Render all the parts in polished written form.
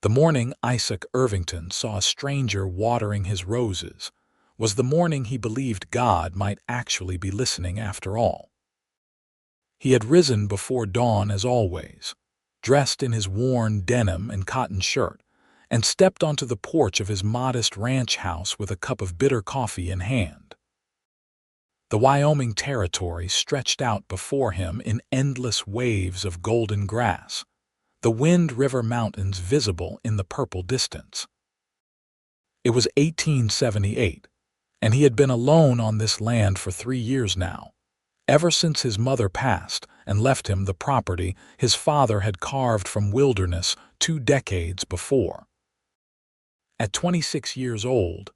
The morning Isaac Irvington saw a stranger watering his roses was the morning he believed God might actually be listening after all. He had risen before dawn as always, dressed in his worn denim and cotton shirt, and stepped onto the porch of his modest ranch house with a cup of bitter coffee in hand. The Wyoming territory stretched out before him in endless waves of golden grass, the Wind River Mountains visible in the purple distance. It was 1878, and he had been alone on this land for 3 years now, ever since his mother passed and left him the property his father had carved from wilderness 2 decades before. At 26 years old,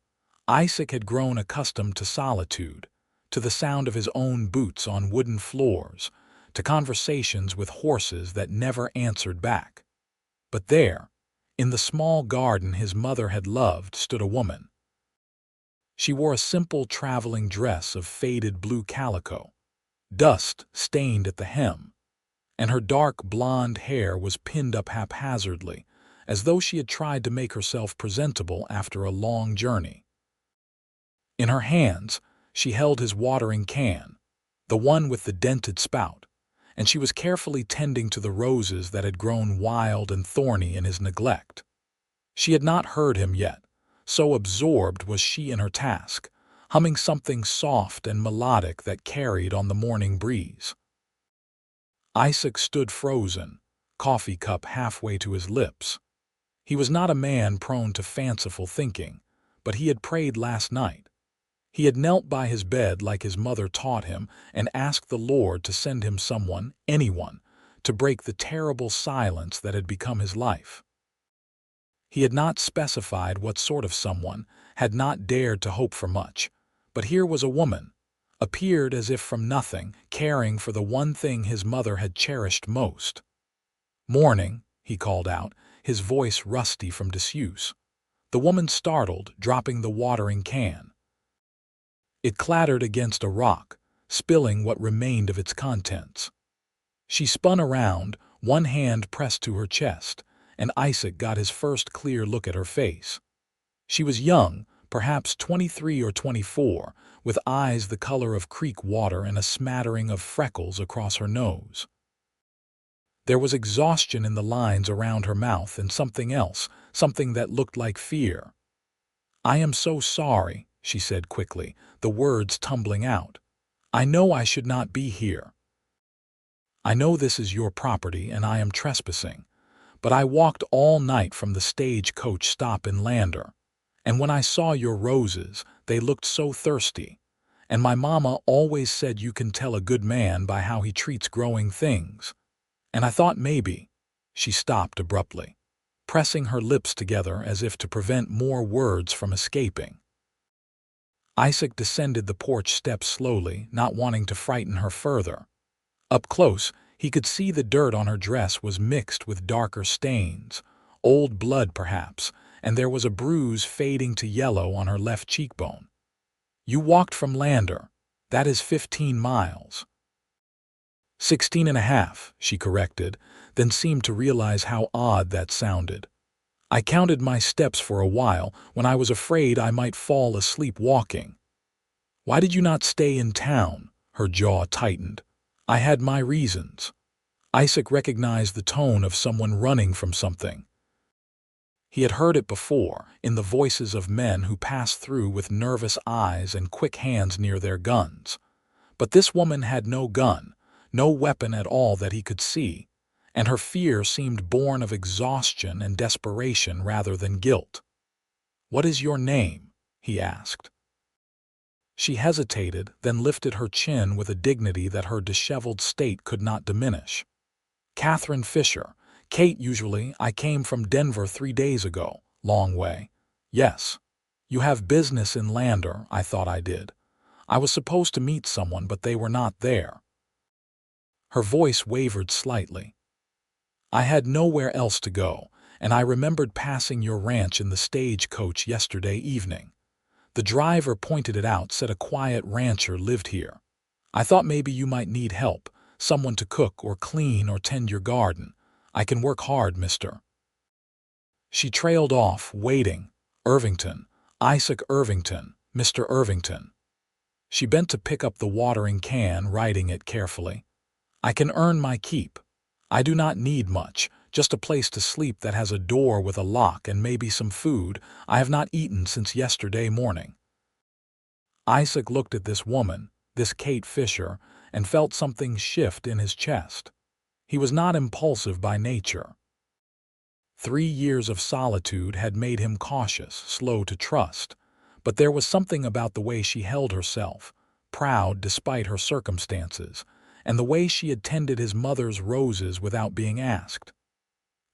Isaac had grown accustomed to solitude, to the sound of his own boots on wooden floors, to conversations with horses that never answered back. But there, in the small garden his mother had loved, stood a woman. She wore a simple traveling dress of faded blue calico, dust stained at the hem, and her dark blonde hair was pinned up haphazardly, as though she had tried to make herself presentable after a long journey. In her hands, she held his watering can, the one with the dented spout, and she was carefully tending to the roses that had grown wild and thorny in his neglect. She had not heard him yet, so absorbed was she in her task, humming something soft and melodic that carried on the morning breeze. Isaac stood frozen, coffee cup halfway to his lips. He was not a man prone to fanciful thinking, but he had prayed last night. He had knelt by his bed like his mother taught him and asked the Lord to send him someone, anyone, to break the terrible silence that had become his life. He had not specified what sort of someone, had not dared to hope for much, but here was a woman, appeared as if from nothing, caring for the one thing his mother had cherished most. "Morning," he called out, his voice rusty from disuse. The woman startled, dropping the watering can. It clattered against a rock, spilling what remained of its contents. She spun around, one hand pressed to her chest, and Isaac got his first clear look at her face. She was young, perhaps 23 or 24, with eyes the color of creek water and a smattering of freckles across her nose. There was exhaustion in the lines around her mouth and something else, something that looked like fear. "I am so sorry," she said quickly, the words tumbling out. "I know I should not be here. I know this is your property and I am trespassing, but I walked all night from the stagecoach stop in Lander, and when I saw your roses, they looked so thirsty, and my mama always said you can tell a good man by how he treats growing things. And I thought maybe—" She stopped abruptly, pressing her lips together as if to prevent more words from escaping. Isaac descended the porch steps slowly, not wanting to frighten her further. Up close, he could see the dirt on her dress was mixed with darker stains, old blood perhaps, and there was a bruise fading to yellow on her left cheekbone. "You walked from Lander. That is 15 miles. 16.5, she corrected, then seemed to realize how odd that sounded. "I counted my steps for a while when I was afraid I might fall asleep walking." "Why did you not stay in town?" Her jaw tightened. "I had my reasons." Isaac recognized the tone of someone running from something. He had heard it before, in the voices of men who passed through with nervous eyes and quick hands near their guns. But this woman had no gun, no weapon at all that he could see, and her fear seemed born of exhaustion and desperation rather than guilt. "What is your name?" he asked. She hesitated, then lifted her chin with a dignity that her disheveled state could not diminish. "Catherine Fisher. Kate usually. I came from Denver 3 days ago. Long way." "Yes. You have business in Lander. I thought I did. I was supposed to meet someone, but they were not there." Her voice wavered slightly. "I had nowhere else to go, and I remembered passing your ranch in the stagecoach yesterday evening. The driver pointed it out, said a quiet rancher lived here. I thought maybe you might need help, someone to cook or clean or tend your garden. I can work hard, mister." She trailed off, waiting. Irvington, Isaac Irvington, Mr. Irvington. She bent to pick up the watering can, writing it carefully. I can earn my keep. I do not need much, just a place to sleep that has a door with a lock and maybe some food. I have not eaten since yesterday morning. Isaac looked at this woman, this Kate Fisher, and felt something shift in his chest. He was not impulsive by nature. 3 years of solitude had made him cautious, slow to trust, but there was something about the way she held herself, proud despite her circumstances, and the way she had tended his mother's roses without being asked.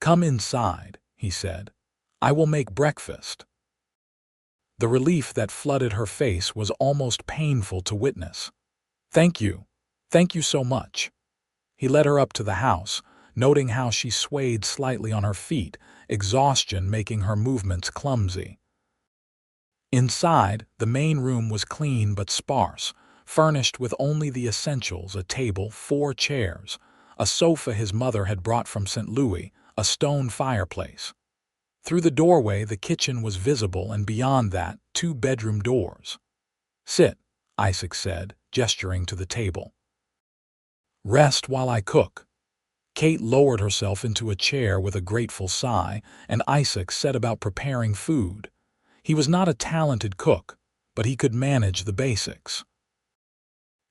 "Come inside," he said. "I will make breakfast." The relief that flooded her face was almost painful to witness. "Thank you. Thank you so much." He led her up to the house, noting how she swayed slightly on her feet, exhaustion making her movements clumsy. Inside, the main room was clean but sparse, furnished with only the essentials: a table, 4 chairs, a sofa his mother had brought from St. Louis, a stone fireplace. Through the doorway, the kitchen was visible, and beyond that, 2 bedroom doors. "Sit," Isaac said, gesturing to the table. "Rest while I cook." Kate lowered herself into a chair with a grateful sigh, and Isaac set about preparing food. He was not a talented cook, but he could manage the basics.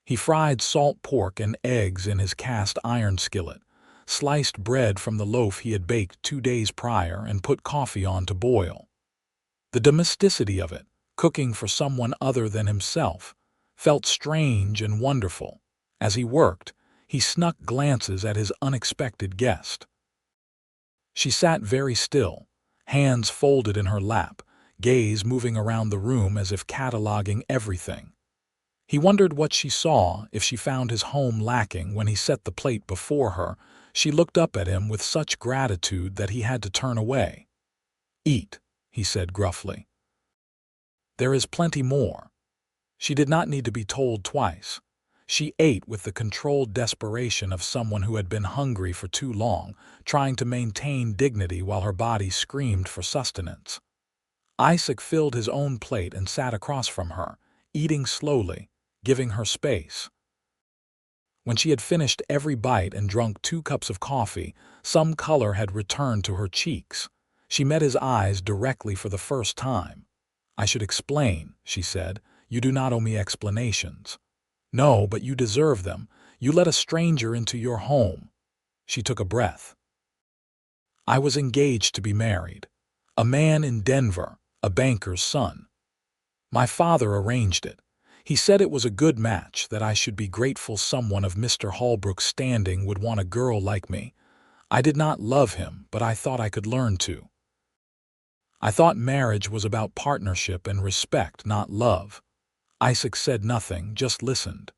He fried salt pork and eggs in his cast iron skillet, sliced bread from the loaf he had baked 2 days prior, and put coffee on to boil. The domesticity of it, cooking for someone other than himself, felt strange and wonderful. As he worked, he snuck glances at his unexpected guest. She sat very still, hands folded in her lap, gaze moving around the room as if cataloging everything. He wondered what she saw if she found his home lacking. When he set the plate before her, she looked up at him with such gratitude that he had to turn away. "Eat," he said gruffly. "There is plenty more." She did not need to be told twice. She ate with the controlled desperation of someone who had been hungry for too long, trying to maintain dignity while her body screamed for sustenance. Isaac filled his own plate and sat across from her, eating slowly, giving her space. When she had finished every bite and drunk 2 cups of coffee, some color had returned to her cheeks. She met his eyes directly for the first time. "I should explain," she said. "You do not owe me explanations." "No, but you deserve them. You let a stranger into your home." She took a breath. "I was engaged to be married. A man in Denver, a banker's son. My father arranged it. He said it was a good match, that I should be grateful someone of Mr. Holbrook's standing would want a girl like me. I did not love him, but I thought I could learn to. I thought marriage was about partnership and respect, not love." Isaac said nothing, just listened.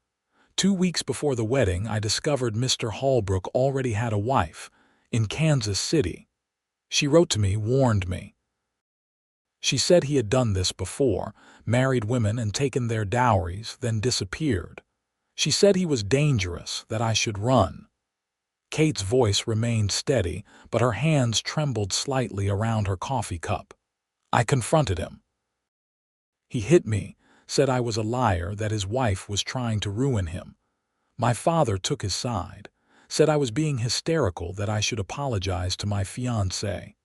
2 weeks before the wedding, I discovered Mr. Holbrook already had a wife, in Kansas City. She wrote to me, warned me. She said he had done this before, married women and taken their dowries, then disappeared. She said he was dangerous, that I should run. Kate's voice remained steady, but her hands trembled slightly around her coffee cup. I confronted him. He hit me, said I was a liar, that his wife was trying to ruin him. My father took his side, said I was being hysterical, that I should apologize to my fiancée.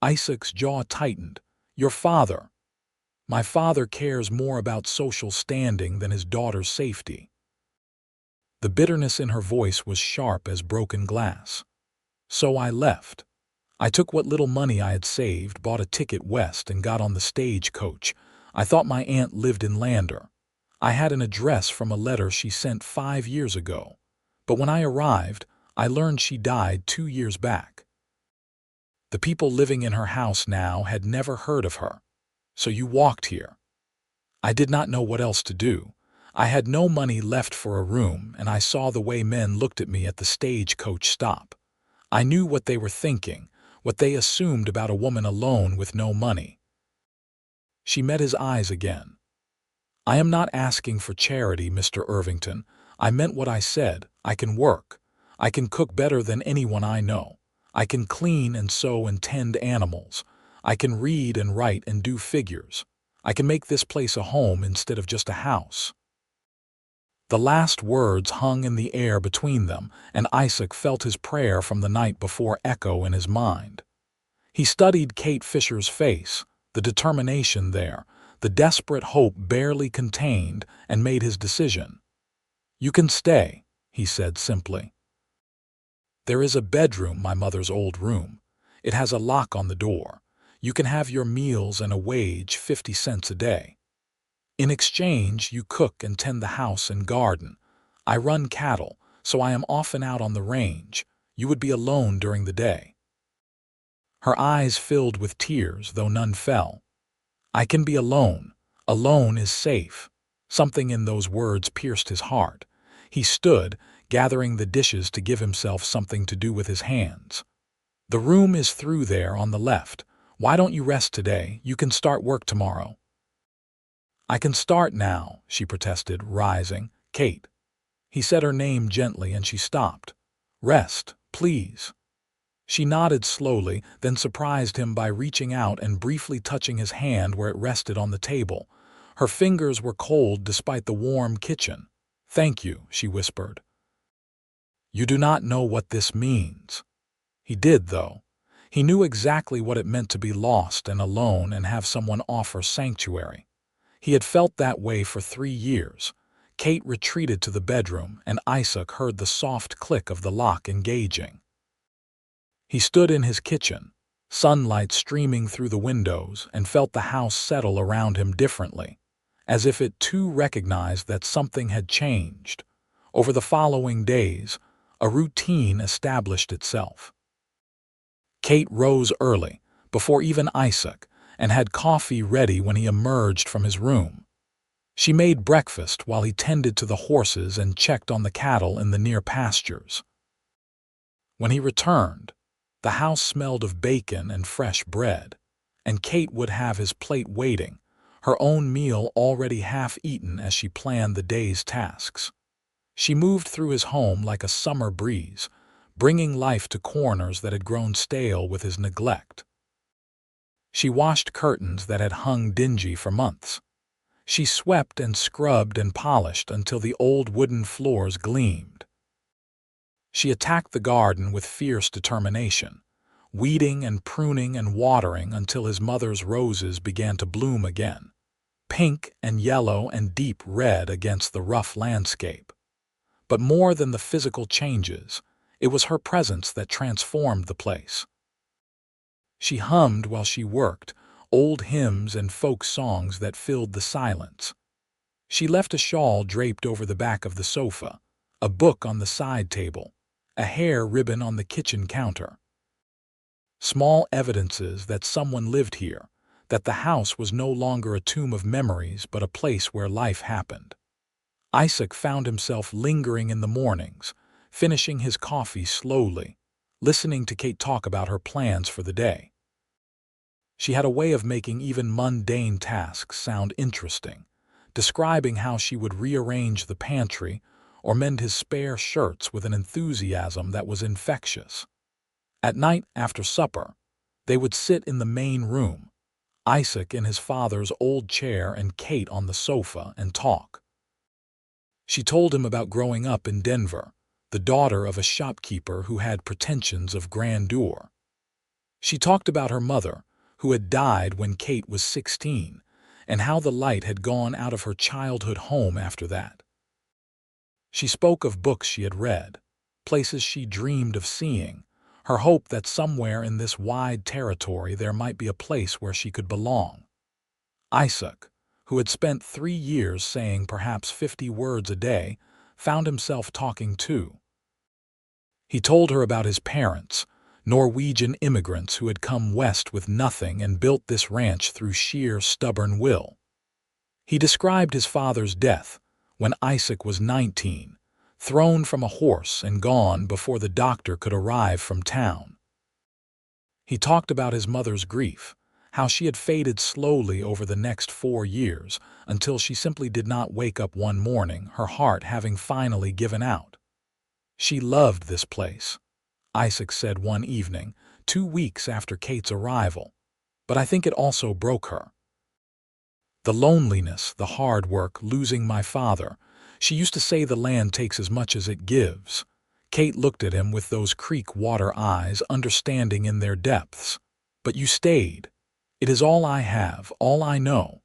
Isaac's jaw tightened. "Your father." "My father cares more about social standing than his daughter's safety." The bitterness in her voice was sharp as broken glass. "So I left. I took what little money I had saved, bought a ticket west, and got on the stagecoach. I thought my aunt lived in Lander. I had an address from a letter she sent 5 years ago. But when I arrived, I learned she died 2 years back. The people living in her house now had never heard of her. So you walked here." I did not know what else to do. I had no money left for a room, and I saw the way men looked at me at the stagecoach stop. I knew what they were thinking, what they assumed about a woman alone with no money. She met his eyes again. "I am not asking for charity, Mr. Irvington. I meant what I said. I can work. I can cook better than anyone I know. I can clean and sew and tend animals. I can read and write and do figures. I can make this place a home instead of just a house." The last words hung in the air between them, and Isaac felt his prayer from the night before echo in his mind. He studied Kate Fisher's face, the determination there, the desperate hope barely contained, and made his decision. "You can stay," he said simply. "There is a bedroom, my mother's old room. It has a lock on the door. You can have your meals and a wage, 50 cents a day. In exchange, you cook and tend the house and garden. I run cattle, so I am often out on the range. You would be alone during the day." Her eyes filled with tears, though none fell. "I can be alone. Alone is safe." Something in those words pierced his heart. He stood, gathering the dishes to give himself something to do with his hands. "The room is through there on the left. Why don't you rest today? You can start work tomorrow." "I can start now," she protested, rising. "Kate." He said her name gently and she stopped. "Rest, please." She nodded slowly, then surprised him by reaching out and briefly touching his hand where it rested on the table. Her fingers were cold despite the warm kitchen. "Thank you," she whispered. "You do not know what this means." He did, though. He knew exactly what it meant to be lost and alone and have someone offer sanctuary. He had felt that way for 3 years. Kate retreated to the bedroom, and Isaac heard the soft click of the lock engaging. He stood in his kitchen, sunlight streaming through the windows, and felt the house settle around him differently, as if it too recognized that something had changed. Over the following days, a routine established itself. Kate rose early, before even Isaac, and had coffee ready when he emerged from his room. She made breakfast while he tended to the horses and checked on the cattle in the near pastures. When he returned, the house smelled of bacon and fresh bread, and Kate would have his plate waiting, her own meal already half eaten as she planned the day's tasks. She moved through his home like a summer breeze, bringing life to corners that had grown stale with his neglect. She washed curtains that had hung dingy for months. She swept and scrubbed and polished until the old wooden floors gleamed. She attacked the garden with fierce determination, weeding and pruning and watering until his mother's roses began to bloom again, pink and yellow and deep red against the rough landscape. But more than the physical changes, it was her presence that transformed the place. She hummed while she worked, old hymns and folk songs that filled the silence. She left a shawl draped over the back of the sofa, a book on the side table, a hair ribbon on the kitchen counter. Small evidences that someone lived here, that the house was no longer a tomb of memories but a place where life happened. Isaac found himself lingering in the mornings, finishing his coffee slowly, listening to Kate talk about her plans for the day. She had a way of making even mundane tasks sound interesting, describing how she would rearrange the pantry or mend his spare shirts with an enthusiasm that was infectious. At night after supper, they would sit in the main room, Isaac in his father's old chair and Kate on the sofa, and talk. She told him about growing up in Denver, the daughter of a shopkeeper who had pretensions of grandeur. She talked about her mother, who had died when Kate was 16, and how the light had gone out of her childhood home after that. She spoke of books she had read, places she dreamed of seeing, her hope that somewhere in this wide territory there might be a place where she could belong. Isaac, who had spent 3 years saying perhaps 50 words a day, found himself talking too. He told her about his parents, Norwegian immigrants who had come west with nothing and built this ranch through sheer stubborn will. He described his father's death, when Isaac was 19, thrown from a horse and gone before the doctor could arrive from town. He talked about his mother's grief, how she had faded slowly over the next 4 years until she simply did not wake up one morning, her heart having finally given out. She loved this place, Isaac said one evening, 2 weeks after Kate's arrival, but I think it also broke her. The loneliness, the hard work, losing my father. She used to say the land takes as much as it gives. Kate looked at him with those creek water eyes, understanding in their depths. But you stayed. It is all I have, all I know.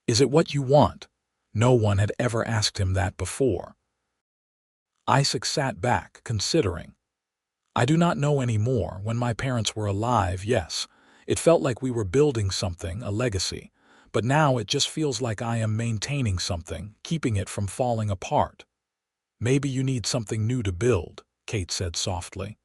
Is it what you want? No one had ever asked him that before. Isaac sat back, considering. I do not know any more. When my parents were alive, yes. It felt like we were building something, a legacy. But now it just feels like I am maintaining something, keeping it from falling apart. Maybe you need something new to build, Kate said softly.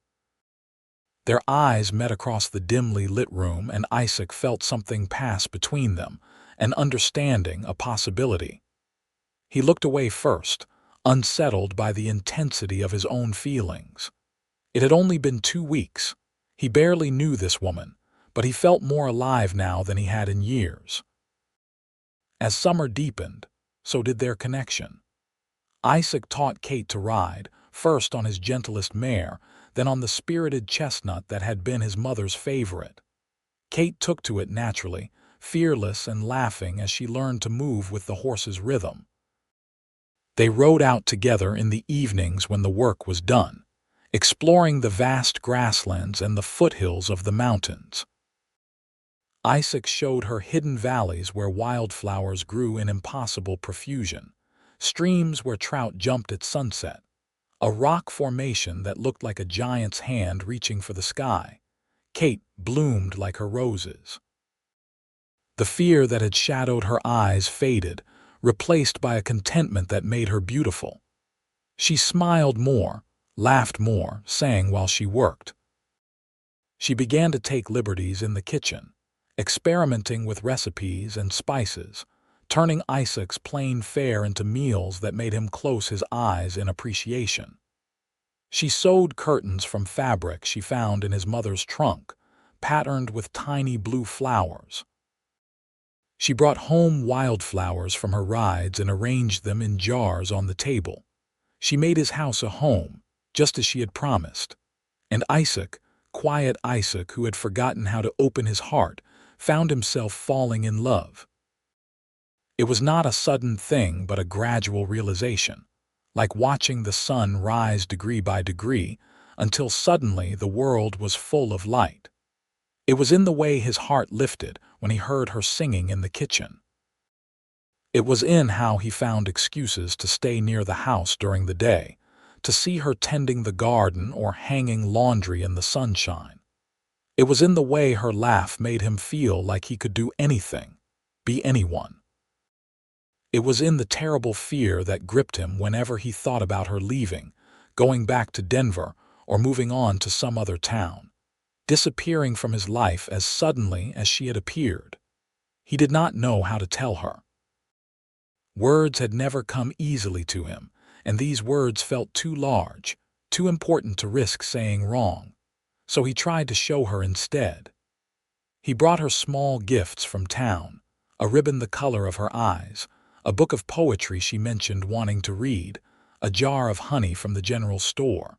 Their eyes met across the dimly lit room, and Isaac felt something pass between them, an understanding, a possibility. He looked away first, unsettled by the intensity of his own feelings. It had only been 2 weeks. He barely knew this woman, but he felt more alive now than he had in years. As summer deepened, so did their connection. Isaac taught Kate to ride, first on his gentlest mare, then on the spirited chestnut that had been his mother's favorite. Kate took to it naturally, fearless and laughing as she learned to move with the horse's rhythm. They rode out together in the evenings when the work was done, exploring the vast grasslands and the foothills of the mountains. Isaac showed her hidden valleys where wildflowers grew in impossible profusion, streams where trout jumped at sunset, a rock formation that looked like a giant's hand reaching for the sky. Kate bloomed like her roses. The fear that had shadowed her eyes faded, replaced by a contentment that made her beautiful. She smiled more, laughed more, sang while she worked. She began to take liberties in the kitchen, experimenting with recipes and spices, turning Isaac's plain fare into meals that made him close his eyes in appreciation. She sewed curtains from fabric she found in his mother's trunk, patterned with tiny blue flowers. She brought home wildflowers from her rides and arranged them in jars on the table. She made his house a home, just as she had promised. And Isaac, quiet Isaac who had forgotten how to open his heart, found himself falling in love. It was not a sudden thing but a gradual realization, like watching the sun rise degree by degree until suddenly the world was full of light. It was in the way his heart lifted when he heard her singing in the kitchen. It was in how he found excuses to stay near the house during the day, to see her tending the garden or hanging laundry in the sunshine. It was in the way her laugh made him feel like he could do anything, be anyone. It was in the terrible fear that gripped him whenever he thought about her leaving, going back to Denver, or moving on to some other town, disappearing from his life as suddenly as she had appeared. He did not know how to tell her. Words had never come easily to him, and these words felt too large, too important to risk saying wrong. So he tried to show her instead. He brought her small gifts from town, a ribbon the color of her eyes, a book of poetry she mentioned wanting to read, a jar of honey from the general store.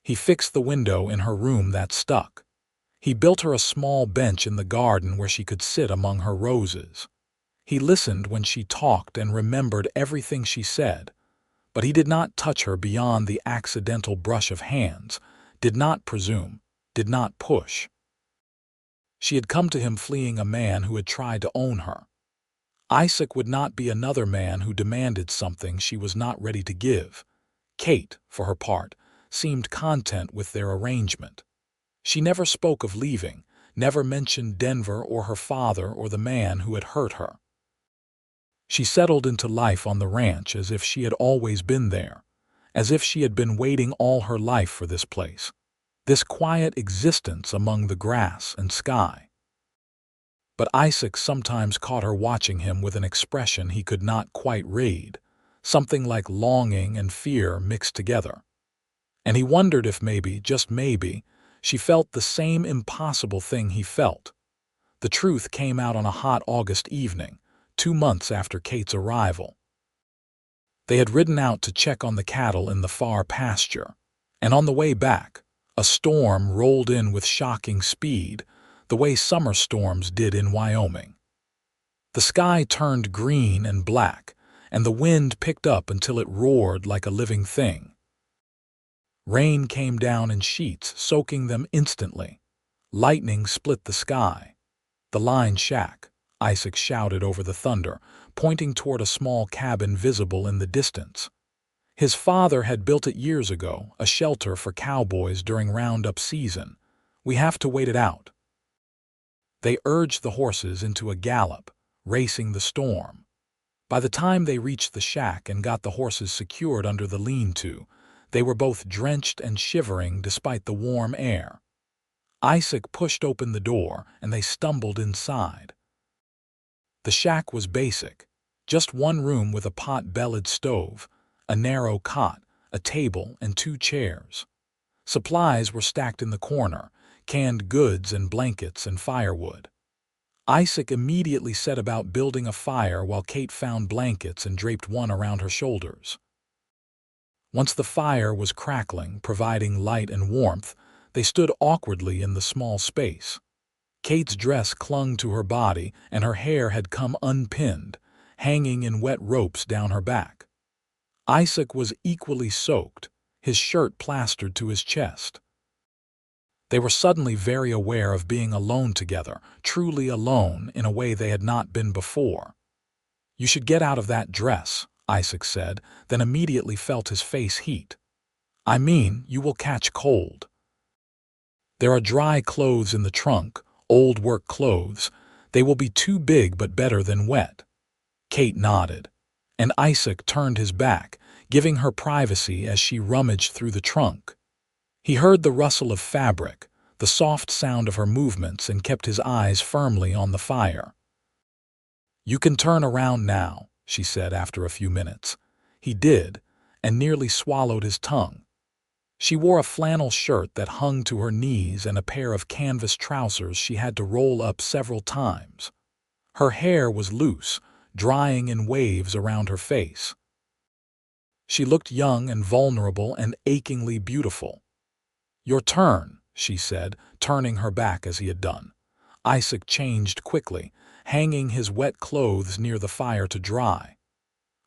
He fixed the window in her room that stuck. He built her a small bench in the garden where she could sit among her roses. He listened when she talked and remembered everything she said, but he did not touch her beyond the accidental brush of hands, did not presume, did not push. She had come to him fleeing a man who had tried to own her. Isaac would not be another man who demanded something she was not ready to give. Kate, for her part, seemed content with their arrangement. She never spoke of leaving, never mentioned Denver or her father or the man who had hurt her. She settled into life on the ranch as if she had always been there, as if she had been waiting all her life for this place, this quiet existence among the grass and sky. But Isaac sometimes caught her watching him with an expression he could not quite read, something like longing and fear mixed together. And he wondered if maybe, just maybe, she felt the same impossible thing he felt. The truth came out on a hot August evening, 2 months after Kate's arrival. They had ridden out to check on the cattle in the far pasture, and on the way back, a storm rolled in with shocking speed, the way summer storms did in Wyoming. The sky turned green and black, and the wind picked up until it roared like a living thing. Rain came down in sheets, soaking them instantly. Lightning split the sky. "The line shack," Isaac shouted over the thunder, pointing toward a small cabin visible in the distance. His father had built it years ago, a shelter for cowboys during roundup season. "We have to wait it out." They urged the horses into a gallop, racing the storm. By the time they reached the shack and got the horses secured under the lean-to, they were both drenched and shivering despite the warm air. Isaac pushed open the door, and they stumbled inside. The shack was basic, just one room with a pot-bellied stove, a narrow cot, a table, and 2 chairs. Supplies were stacked in the corner, canned goods and blankets and firewood. Isaac immediately set about building a fire while Kate found blankets and draped one around her shoulders. Once the fire was crackling, providing light and warmth, they stood awkwardly in the small space. Kate's dress clung to her body, and her hair had come unpinned, hanging in wet ropes down her back. Isaac was equally soaked, his shirt plastered to his chest. They were suddenly very aware of being alone together, truly alone in a way they had not been before. "You should get out of that dress," Isaac said, then immediately felt his face heat. "I mean, you will catch cold." "There are dry clothes in the trunk, old work clothes. They will be too big but better than wet." Kate nodded, and Isaac turned his back, giving her privacy as she rummaged through the trunk. He heard the rustle of fabric, the soft sound of her movements, and kept his eyes firmly on the fire. "You can turn around now," she said after a few minutes. He did, and nearly swallowed his tongue. She wore a flannel shirt that hung to her knees and a pair of canvas trousers she had to roll up several times. Her hair was loose, drying in waves around her face. She looked young and vulnerable and achingly beautiful. "Your turn," she said, turning her back as he had done. Isaac changed quickly, hanging his wet clothes near the fire to dry.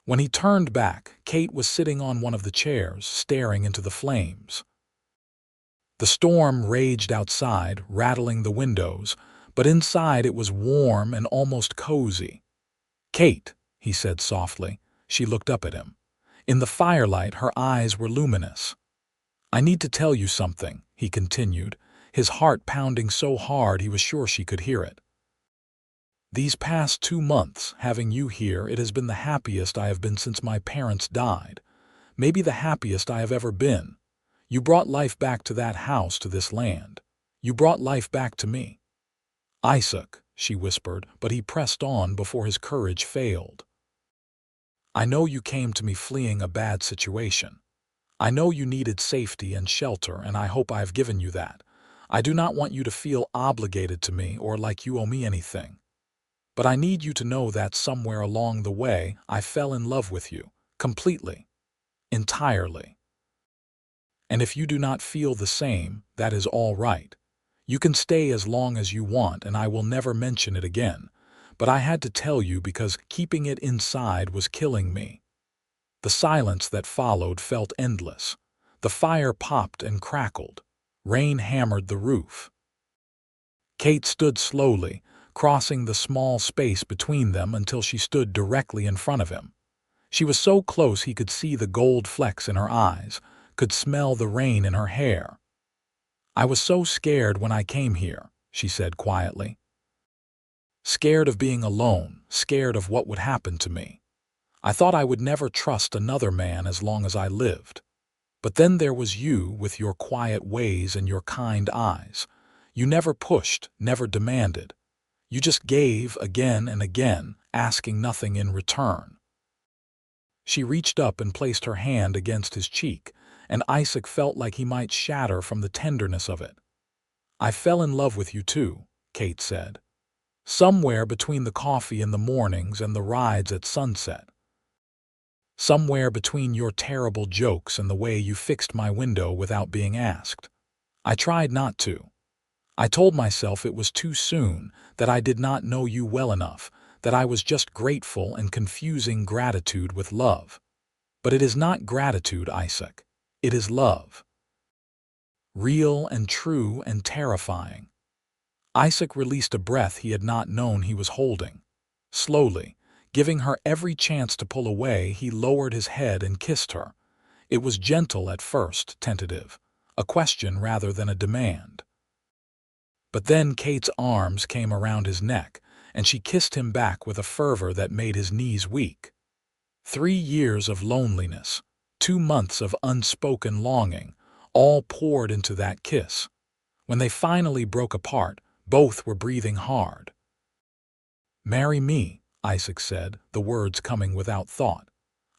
When he turned back, Kate was sitting on one of the chairs, staring into the flames. The storm raged outside, rattling the windows, but inside it was warm and almost cozy. "Kate," he said softly. She looked up at him. In the firelight, her eyes were luminous. "I need to tell you something," he continued, his heart pounding so hard he was sure she could hear it. "These past 2 months, having you here, it has been the happiest I have been since my parents died. Maybe the happiest I have ever been. You brought life back to that house, to this land. You brought life back to me." "Isaac," she whispered, but he pressed on before his courage failed. "I know you came to me fleeing a bad situation. I know you needed safety and shelter, and I hope I have given you that. I do not want you to feel obligated to me or like you owe me anything. But I need you to know that somewhere along the way, I fell in love with you, completely, entirely. And if you do not feel the same, that is all right. You can stay as long as you want, and I will never mention it again. But I had to tell you because keeping it inside was killing me." The silence that followed felt endless. The fire popped and crackled. Rain hammered the roof. Kate stood slowly, crossing the small space between them until she stood directly in front of him. She was so close he could see the gold flecks in her eyes, could smell the rain in her hair. "I was so scared when I came here," she said quietly. "Scared of being alone, scared of what would happen to me. I thought I would never trust another man as long as I lived. But then there was you with your quiet ways and your kind eyes. You never pushed, never demanded. You just gave again and again, asking nothing in return." She reached up and placed her hand against his cheek, and Isaac felt like he might shatter from the tenderness of it. "I fell in love with you too," Kate said. "Somewhere between the coffee in the mornings and the rides at sunset. Somewhere between your terrible jokes and the way you fixed my window without being asked. I tried not to. I told myself it was too soon, that I did not know you well enough, that I was just grateful and confusing gratitude with love. But it is not gratitude, Isaac. It is love. Real and true and terrifying. Isaac released a breath he had not known he was holding. Slowly, giving her every chance to pull away, he lowered his head and kissed her. It was gentle at first, tentative, a question rather than a demand. But then Kate's arms came around his neck, and she kissed him back with a fervor that made his knees weak. 3 years of loneliness, 2 months of unspoken longing, all poured into that kiss. When they finally broke apart, both were breathing hard. "Marry me," Isaac said, the words coming without thought.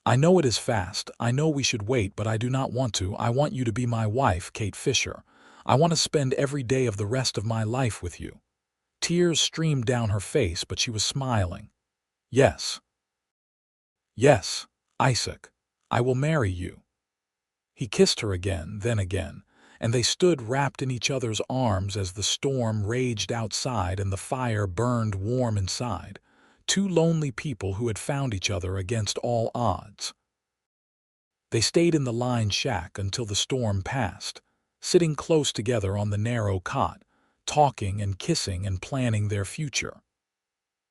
"I know it is fast, I know we should wait, but I do not want to. I want you to be my wife, Kate Fisher. I want to spend every day of the rest of my life with you." Tears streamed down her face, but she was smiling. "Yes. Yes, Isaac, I will marry you." He kissed her again, then again, and they stood wrapped in each other's arms as the storm raged outside and the fire burned warm inside. 2 lonely people who had found each other against all odds. They stayed in the lined shack until the storm passed, sitting close together on the narrow cot, talking and kissing and planning their future.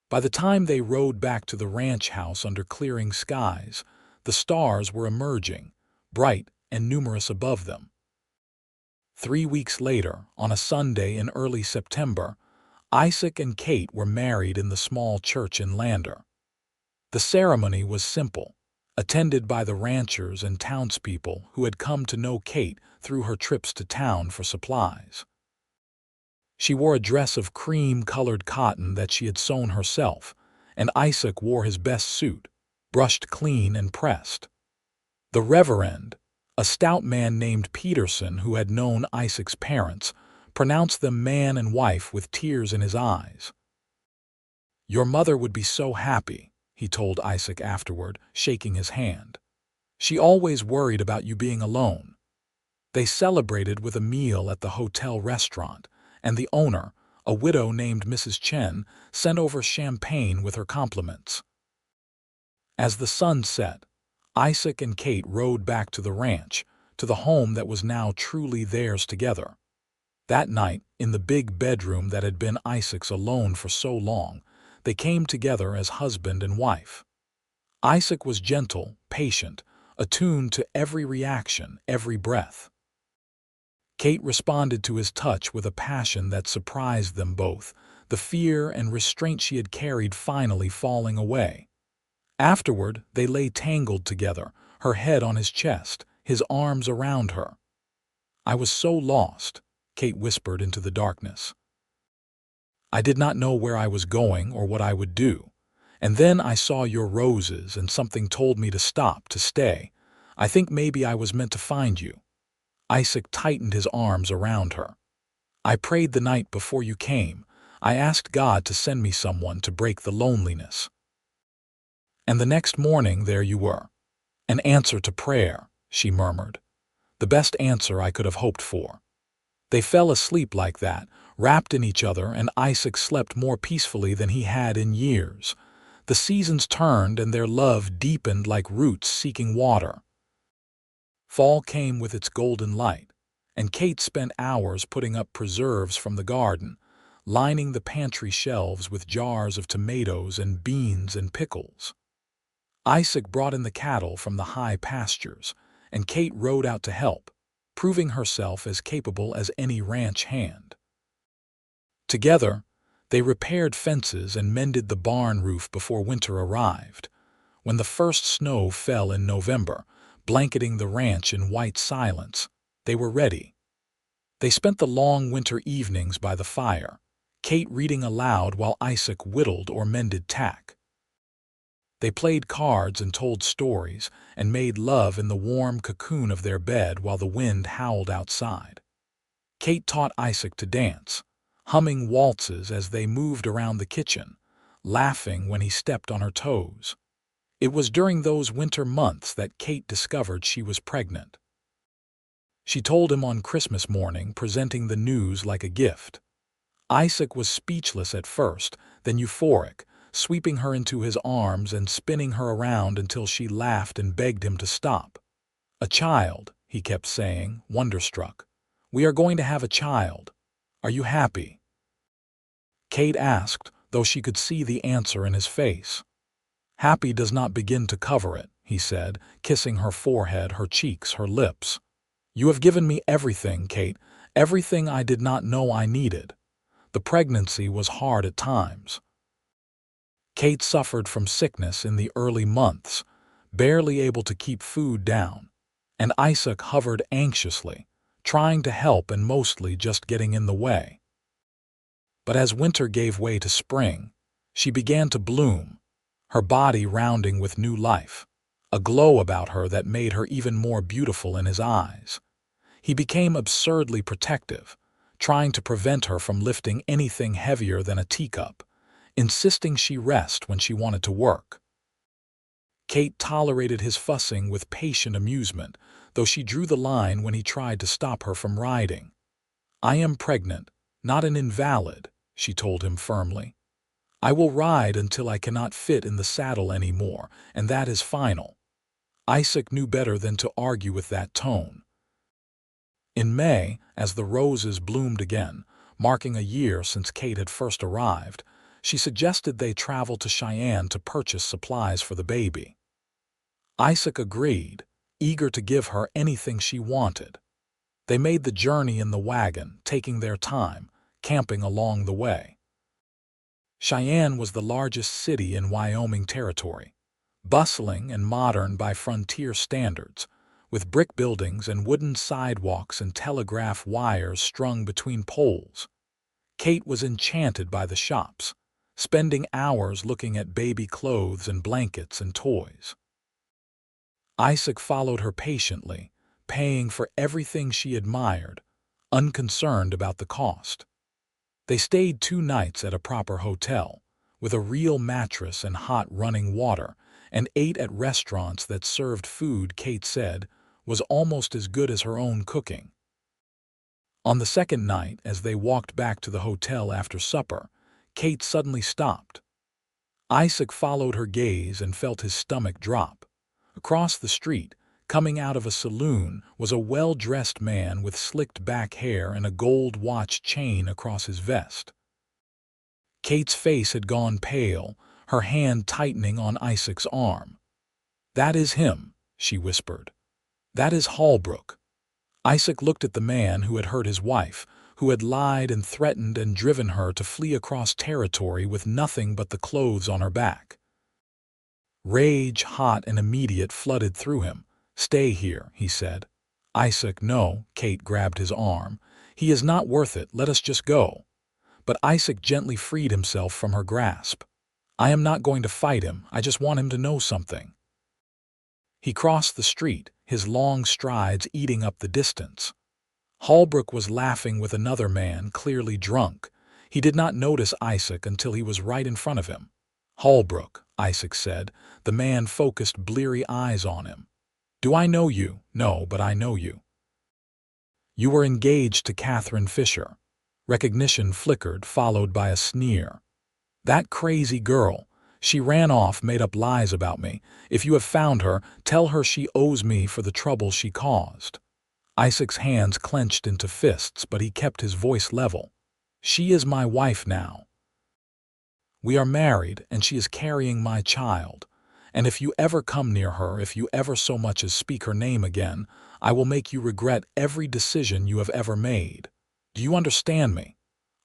By the time they rode back to the ranch house under clearing skies, the stars were emerging, bright and numerous above them. 3 weeks later, on a Sunday in early September, Isaac and Kate were married in the small church in Lander. The ceremony was simple, attended by the ranchers and townspeople who had come to know Kate through her trips to town for supplies. She wore a dress of cream-colored cotton that she had sewn herself, and Isaac wore his best suit, brushed clean and pressed. The Reverend, a stout man named Peterson who had known Isaac's parents, pronounced them man and wife with tears in his eyes. "Your mother would be so happy," he told Isaac afterward, shaking his hand. "She always worried about you being alone." They celebrated with a meal at the hotel restaurant, and the owner, a widow named Mrs. Chen, sent over champagne with her compliments. As the sun set, Isaac and Kate rode back to the ranch, to the home that was now truly theirs together. That night, in the big bedroom that had been Isaac's alone for so long, they came together as husband and wife. Isaac was gentle, patient, attuned to every reaction, every breath. Kate responded to his touch with a passion that surprised them both, the fear and restraint she had carried finally falling away. Afterward, they lay tangled together, her head on his chest, his arms around her. "I was so lost," Kate whispered into the darkness. "I did not know where I was going or what I would do. And then I saw your roses and something told me to stop, to stay. I think maybe I was meant to find you." Isaac tightened his arms around her. "I prayed the night before you came. I asked God to send me someone to break the loneliness. And the next morning there you were. An answer to prayer," she murmured. "The best answer I could have hoped for." They fell asleep like that, wrapped in each other, and Isaac slept more peacefully than he had in years. The seasons turned and their love deepened like roots seeking water. Fall came with its golden light, and Kate spent hours putting up preserves from the garden, lining the pantry shelves with jars of tomatoes and beans and pickles. Isaac brought in the cattle from the high pastures, and Kate rode out to help, proving herself as capable as any ranch hand. Together, they repaired fences and mended the barn roof before winter arrived. When the first snow fell in November, blanketing the ranch in white silence, they were ready. They spent the long winter evenings by the fire, Kate reading aloud while Isaac whittled or mended tack. They played cards and told stories, and made love in the warm cocoon of their bed while the wind howled outside. Kate taught Isaac to dance, humming waltzes as they moved around the kitchen, laughing when he stepped on her toes. It was during those winter months that Kate discovered she was pregnant. She told him on Christmas morning, presenting the news like a gift. Isaac was speechless at first, then euphoric, sweeping her into his arms and spinning her around until she laughed and begged him to stop. "A child," he kept saying, wonderstruck. "We are going to have a child. Are you happy?" Kate asked, though she could see the answer in his face. "Happy does not begin to cover it," he said, kissing her forehead, her cheeks, her lips. "You have given me everything, Kate, everything I did not know I needed. The pregnancy was hard at times." Kate suffered from sickness in the early months, barely able to keep food down, and Isaac hovered anxiously, trying to help and mostly just getting in the way. But as winter gave way to spring, she began to bloom, her body rounding with new life, a glow about her that made her even more beautiful in his eyes. He became absurdly protective, trying to prevent her from lifting anything heavier than a teacup, insisting she rest when she wanted to work. Kate tolerated his fussing with patient amusement, though she drew the line when he tried to stop her from riding. "I am pregnant, not an invalid," she told him firmly. "I will ride until I cannot fit in the saddle anymore, and that is final." Isaac knew better than to argue with that tone. In May, as the roses bloomed again, marking a year since Kate had first arrived, she suggested they travel to Cheyenne to purchase supplies for the baby. Isaac agreed, eager to give her anything she wanted. They made the journey in the wagon, taking their time, camping along the way. Cheyenne was the largest city in Wyoming territory, bustling and modern by frontier standards, with brick buildings and wooden sidewalks and telegraph wires strung between poles. Kate was enchanted by the shops, spending hours looking at baby clothes and blankets and toys. Isaac followed her patiently, paying for everything she admired, unconcerned about the cost. They stayed 2 nights at a proper hotel, with a real mattress and hot running water, and ate at restaurants that served food Kate said was almost as good as her own cooking. On the second night, as they walked back to the hotel after supper, Kate suddenly stopped. Isaac followed her gaze and felt his stomach drop. Across the street, coming out of a saloon, was a well-dressed man with slicked back hair and a gold watch chain across his vest. Kate's face had gone pale, her hand tightening on Isaac's arm. "That is him," she whispered. "That is Holbrook." Isaac looked at the man who had hurt his wife, who had lied and threatened and driven her to flee across territory with nothing but the clothes on her back. Rage, hot and immediate, flooded through him. "Stay here," he said. "Isaac, no," Kate grabbed his arm. "He is not worth it, let us just go." But Isaac gently freed himself from her grasp. "I am not going to fight him, I just want him to know something." He crossed the street, his long strides eating up the distance. Holbrook was laughing with another man, clearly drunk. He did not notice Isaac until he was right in front of him. "Holbrook," Isaac said. The man focused bleary eyes on him. "Do I know you?" "No, but I know you." "You were engaged to Catherine Fisher." Recognition flickered, followed by a sneer. "That crazy girl. She ran off, made up lies about me. If you have found her, tell her she owes me for the trouble she caused." Isaac's hands clenched into fists, but he kept his voice level. "She is my wife now. We are married, and she is carrying my child. And if you ever come near her, if you ever so much as speak her name again, I will make you regret every decision you have ever made. Do you understand me?"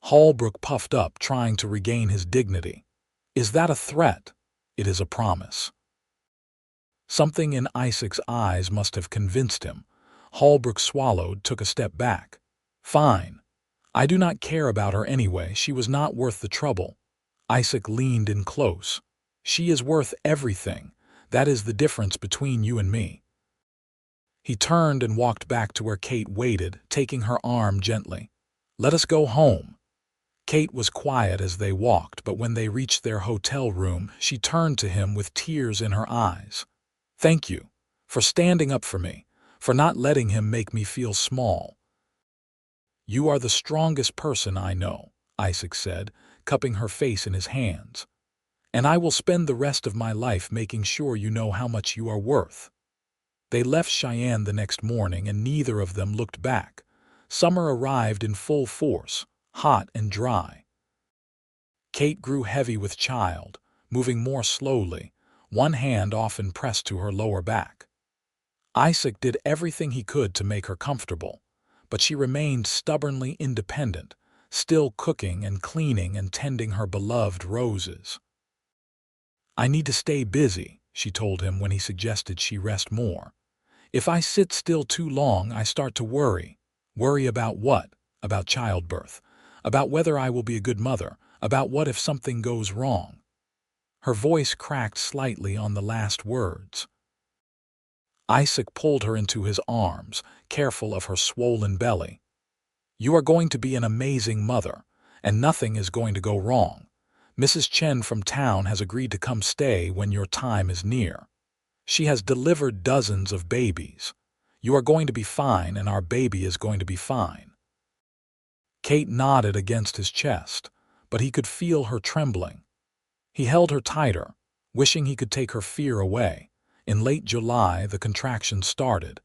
Holbrook puffed up, trying to regain his dignity. "Is that a threat?" "It is a promise." Something in Isaac's eyes must have convinced him. Holbrook swallowed, took a step back. "Fine. I do not care about her anyway. She was not worth the trouble." Isaac leaned in close. "She is worth everything. That is the difference between you and me." He turned and walked back to where Kate waited, taking her arm gently. "Let us go home." Kate was quiet as they walked, but when they reached their hotel room, she turned to him with tears in her eyes. "Thank you for standing up for me, for not letting him make me feel small. You are the strongest person I know," Isaac said, cupping her face in his hands. "And I will spend the rest of my life making sure you know how much you are worth." They left Cheyenne the next morning, and neither of them looked back. Summer arrived in full force, hot and dry. Kate grew heavy with child, moving more slowly, one hand often pressed to her lower back. Isaac did everything he could to make her comfortable, but she remained stubbornly independent, still cooking and cleaning and tending her beloved roses. "I need to stay busy," she told him when he suggested she rest more. "If I sit still too long, I start to worry." "Worry about what?" "About childbirth. About whether I will be a good mother. About what if something goes wrong." Her voice cracked slightly on the last words. Isaac pulled her into his arms, careful of her swollen belly. "You are going to be an amazing mother, and nothing is going to go wrong. Mrs. Chen from town has agreed to come stay when your time is near. She has delivered dozens of babies. You are going to be fine, and our baby is going to be fine." Kate nodded against his chest, but he could feel her trembling. He held her tighter, wishing he could take her fear away. In late July, the contractions started.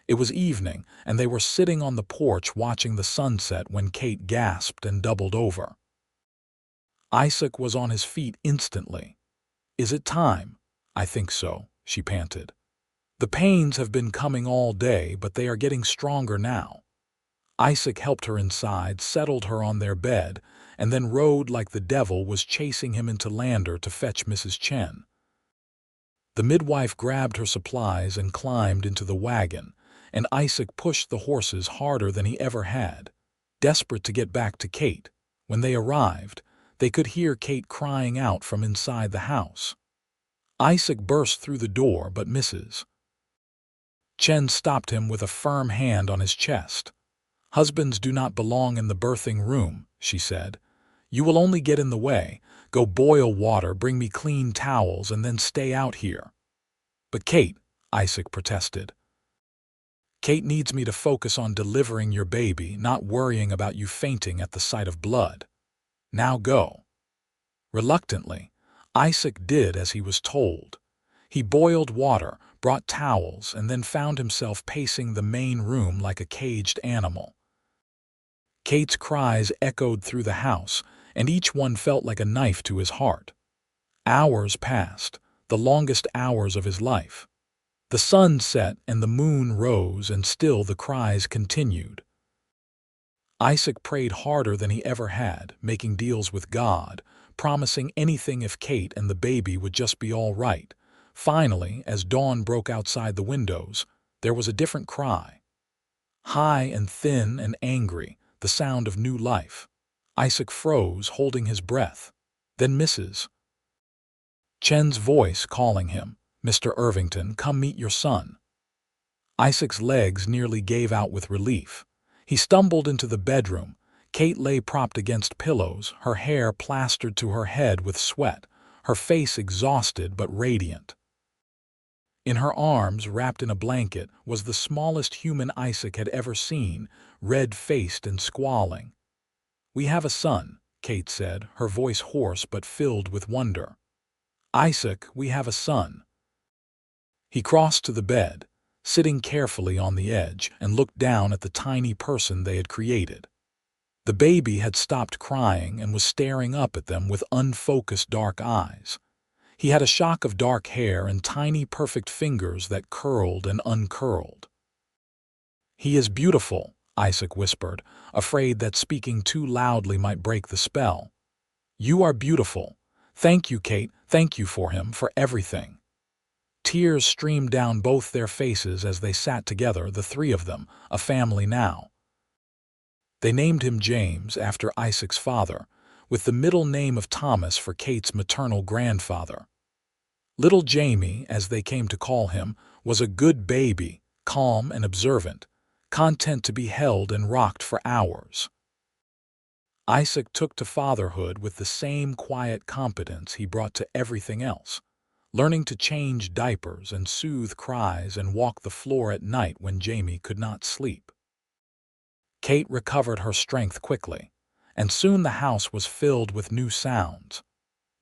It was evening, and they were sitting on the porch watching the sunset when Kate gasped and doubled over. Isaac was on his feet instantly. "Is it time?" "I think so," she panted. "The pains have been coming all day, but they are getting stronger now." Isaac helped her inside, settled her on their bed, and then rode like the devil was chasing him into Lander to fetch Mrs. Chen. The midwife grabbed her supplies and climbed into the wagon, and Isaac pushed the horses harder than he ever had, desperate to get back to Kate. When they arrived, they could hear Kate crying out from inside the house. Isaac burst through the door, but Mrs. Chen stopped him with a firm hand on his chest. "Husbands do not belong in the birthing room," she said. "You will only get in the way. Go boil water, bring me clean towels, and then stay out here." "But Kate," Isaac protested. "Kate needs me to focus on delivering your baby, not worrying about you fainting at the sight of blood. Now go." Reluctantly, Isaac did as he was told. He boiled water, brought towels, and then found himself pacing the main room like a caged animal. Kate's cries echoed through the house, and each one felt like a knife to his heart. Hours passed, the longest hours of his life. The sun set and the moon rose, and still the cries continued. Isaac prayed harder than he ever had, making deals with God, promising anything if Kate and the baby would just be all right. Finally, as dawn broke outside the windows, there was a different cry. High and thin and angry, the sound of new life. Isaac froze, holding his breath. Then Mrs. Chen's voice calling him, "Mr. Irvington, come meet your son." Isaac's legs nearly gave out with relief. He stumbled into the bedroom. Kate lay propped against pillows, her hair plastered to her head with sweat, her face exhausted but radiant. In her arms, wrapped in a blanket, was the smallest human Isaac had ever seen, red-faced and squalling. "We have a son," Kate said, her voice hoarse but filled with wonder. "Isaac, we have a son." He crossed to the bed, sitting carefully on the edge, and looked down at the tiny person they had created. The baby had stopped crying and was staring up at them with unfocused dark eyes. He had a shock of dark hair and tiny perfect fingers that curled and uncurled. "He is beautiful," Isaac whispered, afraid that speaking too loudly might break the spell. "You are beautiful. Thank you, Kate. Thank you for him, for everything." Tears streamed down both their faces as they sat together, the three of them, a family now. They named him James, after Isaac's father, with the middle name of Thomas for Kate's maternal grandfather. Little Jamie, as they came to call him, was a good baby, calm and observant, content to be held and rocked for hours. Isaac took to fatherhood with the same quiet competence he brought to everything else, learning to change diapers and soothe cries and walk the floor at night when Jamie could not sleep. Kate recovered her strength quickly. and soon the house was filled with new sounds.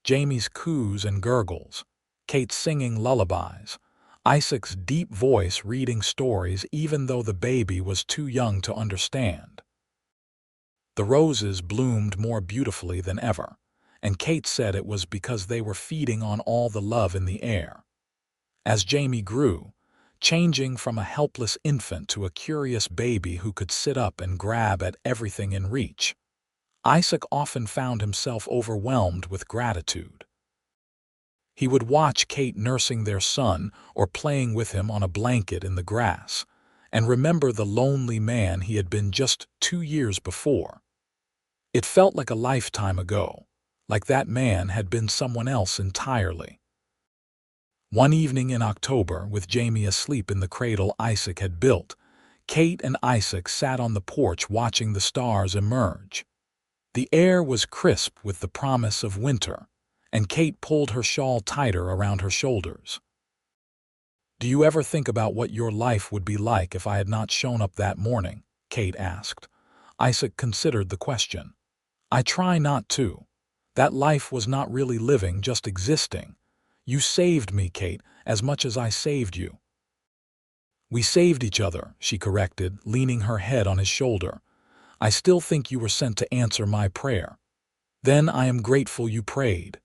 Jamie's coos and gurgles, Kate singing lullabies, Isaac's deep voice reading stories even though the baby was too young to understand. The roses bloomed more beautifully than ever, and Kate said it was because they were feeding on all the love in the air. As Jamie grew, changing from a helpless infant to a curious baby who could sit up and grab at everything in reach, Isaac often found himself overwhelmed with gratitude. He would watch Kate nursing their son or playing with him on a blanket in the grass, and remember the lonely man he had been just 2 years before. It felt like a lifetime ago, like that man had been someone else entirely. One evening in October, with Jamie asleep in the cradle Isaac had built, Kate and Isaac sat on the porch watching the stars emerge. The air was crisp with the promise of winter, and Kate pulled her shawl tighter around her shoulders. "Do you ever think about what your life would be like if I had not shown up that morning?" Kate asked. Isaac considered the question. "I try not to. That life was not really living, just existing. You saved me, Kate, as much as I saved you." "We saved each other," she corrected, leaning her head on his shoulder. "I still think you were sent to answer my prayer. Then I am grateful you prayed."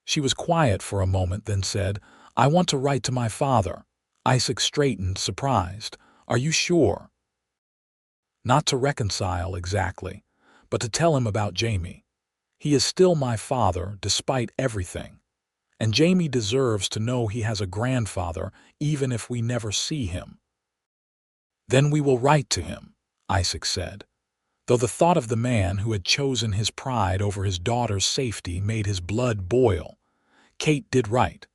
She was quiet for a moment, then said, "I want to write to my father." Isaac straightened, surprised. "Are you sure?" "Not to reconcile exactly, but to tell him about Jamie. He is still my father, despite everything. And Jamie deserves to know he has a grandfather, even if we never see him." "Then we will write to him," Isaac said, though the thought of the man who had chosen his pride over his daughter's safety made his blood boil. Kate did write,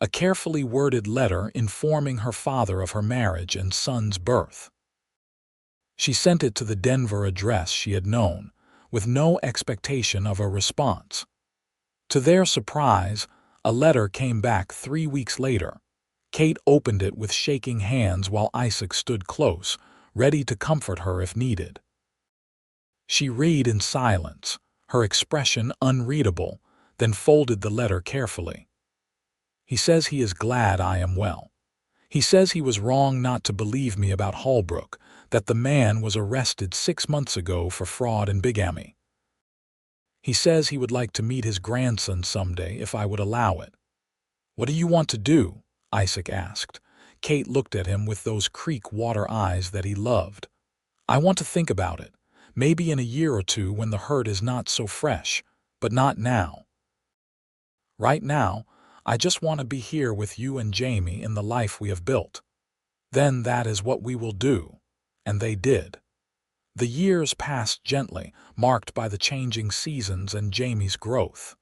a carefully worded letter informing her father of her marriage and son's birth. She sent it to the Denver address she had known, with no expectation of a response. To their surprise, a letter came back 3 weeks later. Kate opened it with shaking hands while Isaac stood close, ready to comfort her if needed. She read in silence, her expression unreadable, then folded the letter carefully. "He says he is glad I am well. He says he was wrong not to believe me about Holbrook, that the man was arrested 6 months ago for fraud and bigamy. He says he would like to meet his grandson someday if I would allow it." "What do you want to do?" Isaac asked. Kate looked at him with those creek water eyes that he loved. "I want to think about it. Maybe in a year or two when the hurt is not so fresh, but not now. Right now, I just want to be here with you and Jamie in the life we have built. Then that is what we will do." And they did. The years passed gently, marked by the changing seasons and Jamie's growth.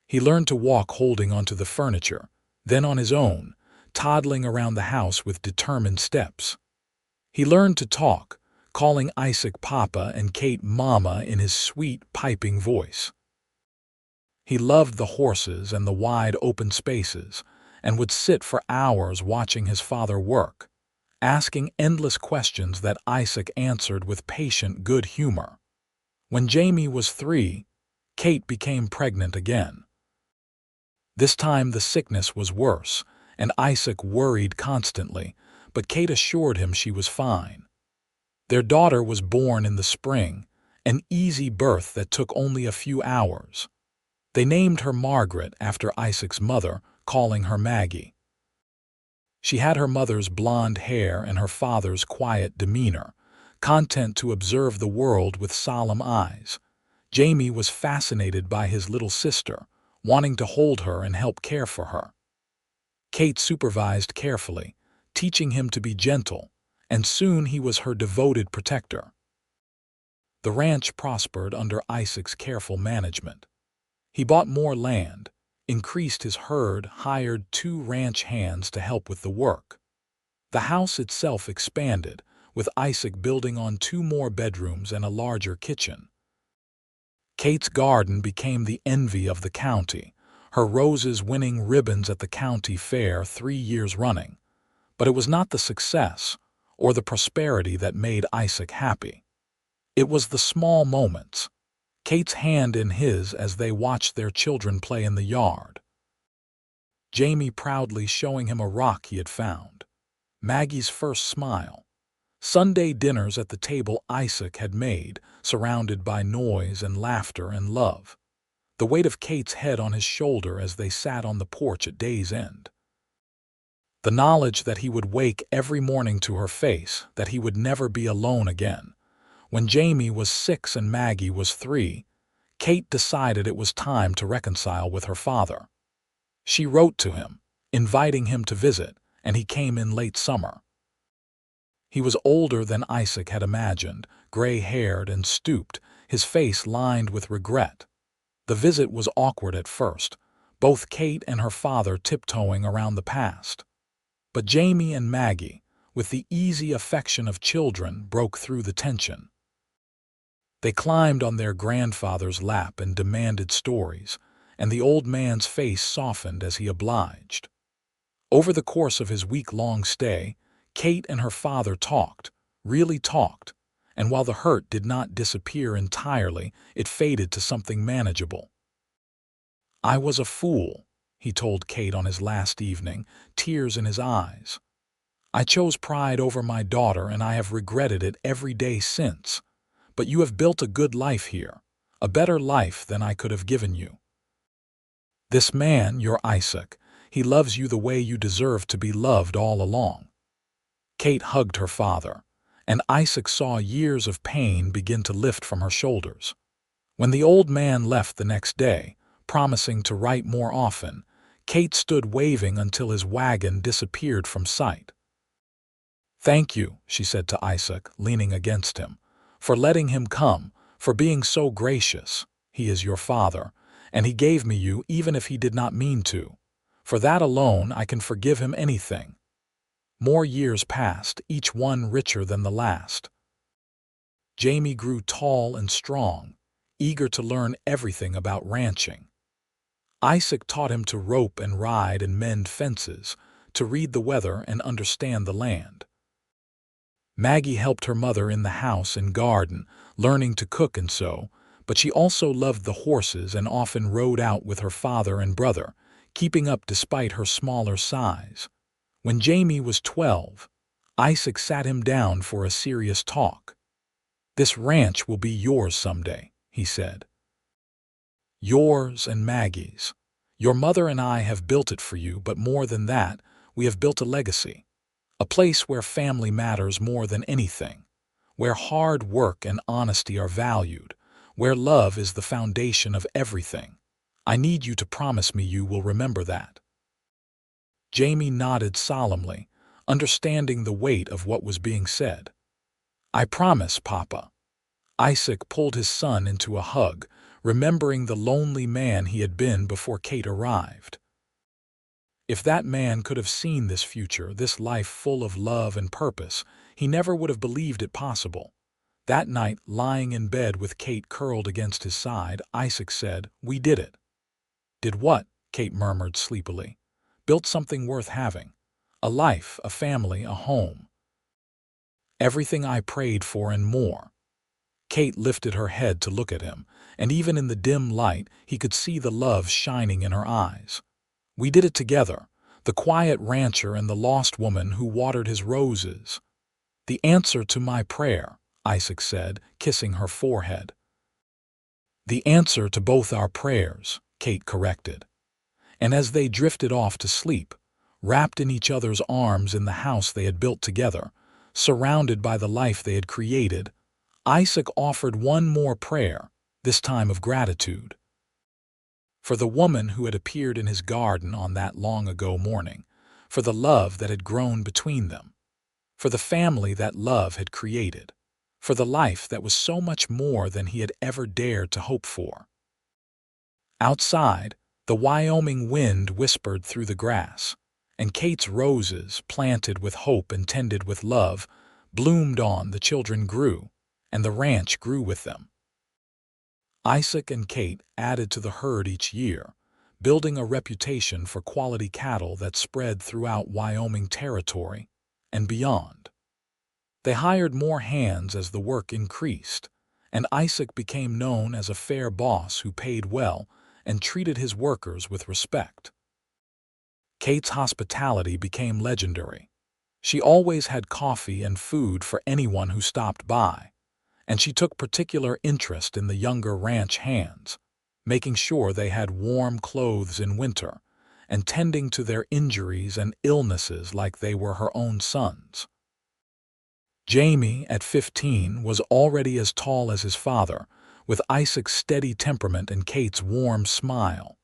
He learned to walk holding onto the furniture, then on his own, toddling around the house with determined steps. He learned to talk, calling Isaac Papa and Kate Mama in his sweet, piping voice. He loved the horses and the wide open spaces, and would sit for hours watching his father work, asking endless questions that Isaac answered with patient good humor. When Jamie was 3, Kate became pregnant again. This time the sickness was worse, and Isaac worried constantly, but Kate assured him she was fine. Their daughter was born in the spring, an easy birth that took only a few hours. They named her Margaret after Isaac's mother, calling her Maggie. She had her mother's blonde hair and her father's quiet demeanor, content to observe the world with solemn eyes. Jamie was fascinated by his little sister, wanting to hold her and help care for her. Kate supervised carefully, teaching him to be gentle, and soon he was her devoted protector. The ranch prospered under Isaac's careful management. He bought more land, increased his herd, hired 2 ranch hands to help with the work. The house itself expanded, with Isaac building on 2 more bedrooms and a larger kitchen. Kate's garden became the envy of the county, her roses winning ribbons at the county fair 3 years running. But it was not the success or the prosperity that made Isaac happy. It was the small moments, Kate's hand in his as they watched their children play in the yard, Jamie proudly showing him a rock he had found, Maggie's first smile, Sunday dinners at the table Isaac had made, surrounded by noise and laughter and love, the weight of Kate's head on his shoulder as they sat on the porch at day's end. The knowledge that he would wake every morning to her face, that he would never be alone again. When Jamie was 6 and Maggie was 3, Kate decided it was time to reconcile with her father. She wrote to him, inviting him to visit, and he came in late summer. He was older than Isaac had imagined, gray-haired and stooped, his face lined with regret. The visit was awkward at first, both Kate and her father tiptoeing around the past. But Jamie and Maggie, with the easy affection of children, broke through the tension. They climbed on their grandfather's lap and demanded stories, and the old man's face softened as he obliged. Over the course of his week-long stay, Kate and her father talked, really talked, and while the hurt did not disappear entirely, it faded to something manageable. "I was a fool," he told Kate on his last evening, tears in his eyes. "I chose pride over my daughter, and I have regretted it every day since. But you have built a good life here, a better life than I could have given you. This man, your Isaac, he loves you the way you deserve to be loved all along." Kate hugged her father, and Isaac saw years of pain begin to lift from her shoulders. When the old man left the next day, promising to write more often, Kate stood waving until his wagon disappeared from sight. "Thank you," she said to Isaac, leaning against him, "for letting him come, for being so gracious. He is your father, and he gave me you even if he did not mean to. For that alone I can forgive him anything." More years passed, each one richer than the last. Jamie grew tall and strong, eager to learn everything about ranching. Isaac taught him to rope and ride and mend fences, to read the weather and understand the land. Maggie helped her mother in the house and garden, learning to cook and sew, but she also loved the horses and often rode out with her father and brother, keeping up despite her smaller size. When Jamie was 12, Isaac sat him down for a serious talk. "This ranch will be yours someday," he said. "Yours and Maggie's. Your mother and I have built it for you, but more than that, we have built a legacy. A place where family matters more than anything, where hard work and honesty are valued, where love is the foundation of everything. I need you to promise me you will remember that." Jamie nodded solemnly, understanding the weight of what was being said. "I promise, Papa." Isaac pulled his son into a hug, remembering the lonely man he had been before Kate arrived. If that man could have seen this future, this life full of love and purpose, he never would have believed it possible. That night, lying in bed with Kate curled against his side, Isaac said, "We did it." "Did what?" Kate murmured sleepily. "Built something worth having. A life, a family, a home. Everything I prayed for and more." Kate lifted her head to look at him, and even in the dim light, he could see the love shining in her eyes. "We did it together, the quiet rancher and the lost woman who watered his roses." "The answer to my prayer," Isaac said, kissing her forehead. "The answer to both our prayers," Kate corrected. And as they drifted off to sleep, wrapped in each other's arms in the house they had built together, surrounded by the life they had created, Isaac offered one more prayer, this time of gratitude. For the woman who had appeared in his garden on that long-ago morning, for the love that had grown between them, for the family that love had created, for the life that was so much more than he had ever dared to hope for. Outside, the Wyoming wind whispered through the grass, and Kate's roses, planted with hope and tended with love, bloomed on. The children grew, and the ranch grew with them. Isaac and Kate added to the herd each year, building a reputation for quality cattle that spread throughout Wyoming territory and beyond. They hired more hands as the work increased, and Isaac became known as a fair boss who paid well and treated his workers with respect. Kate's hospitality became legendary. She always had coffee and food for anyone who stopped by, and she took particular interest in the younger ranch hands, making sure they had warm clothes in winter and tending to their injuries and illnesses like they were her own sons. Jamie, at 15, was already as tall as his father, with Isaac's steady temperament and Kate's warm smile.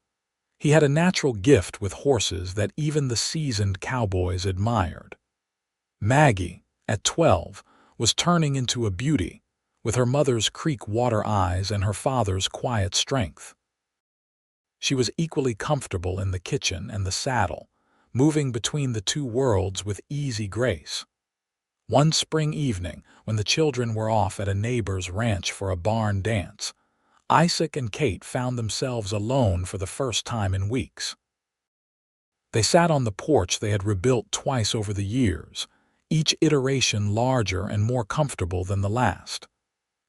He had a natural gift with horses that even the seasoned cowboys admired. Maggie, at 12, was turning into a beauty, with her mother's creek water eyes and her father's quiet strength. She was equally comfortable in the kitchen and the saddle, moving between the two worlds with easy grace. One spring evening, when the children were off at a neighbor's ranch for a barn dance, Isaac and Kate found themselves alone for the first time in weeks. They sat on the porch they had rebuilt twice over the years, each iteration larger and more comfortable than the last.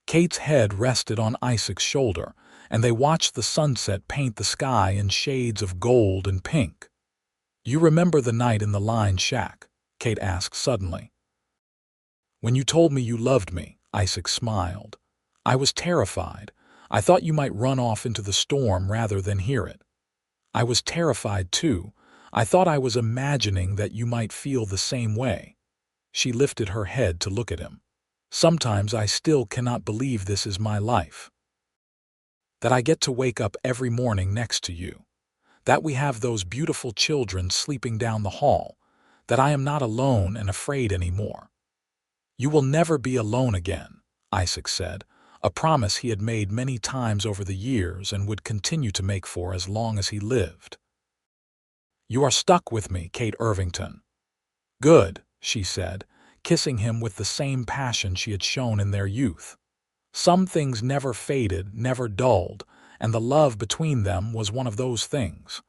Kate's head rested on Isaac's shoulder, and they watched the sunset paint the sky in shades of gold and pink. "You remember the night in the line shack?" Kate asked suddenly. "When you told me you loved me," Isaac smiled. "I was terrified. I thought you might run off into the storm rather than hear it. I was terrified, too. I thought I was imagining that you might feel the same way." She lifted her head to look at him. "Sometimes I still cannot believe this is my life. That I get to wake up every morning next to you. That we have those beautiful children sleeping down the hall. That I am not alone and afraid anymore." "You will never be alone again," Isaac said, a promise he had made many times over the years and would continue to make for as long as he lived. "You are stuck with me, Kate Irvington." "Good," she said, kissing him with the same passion she had shown in their youth. Some things never faded, never dulled, and the love between them was one of those things.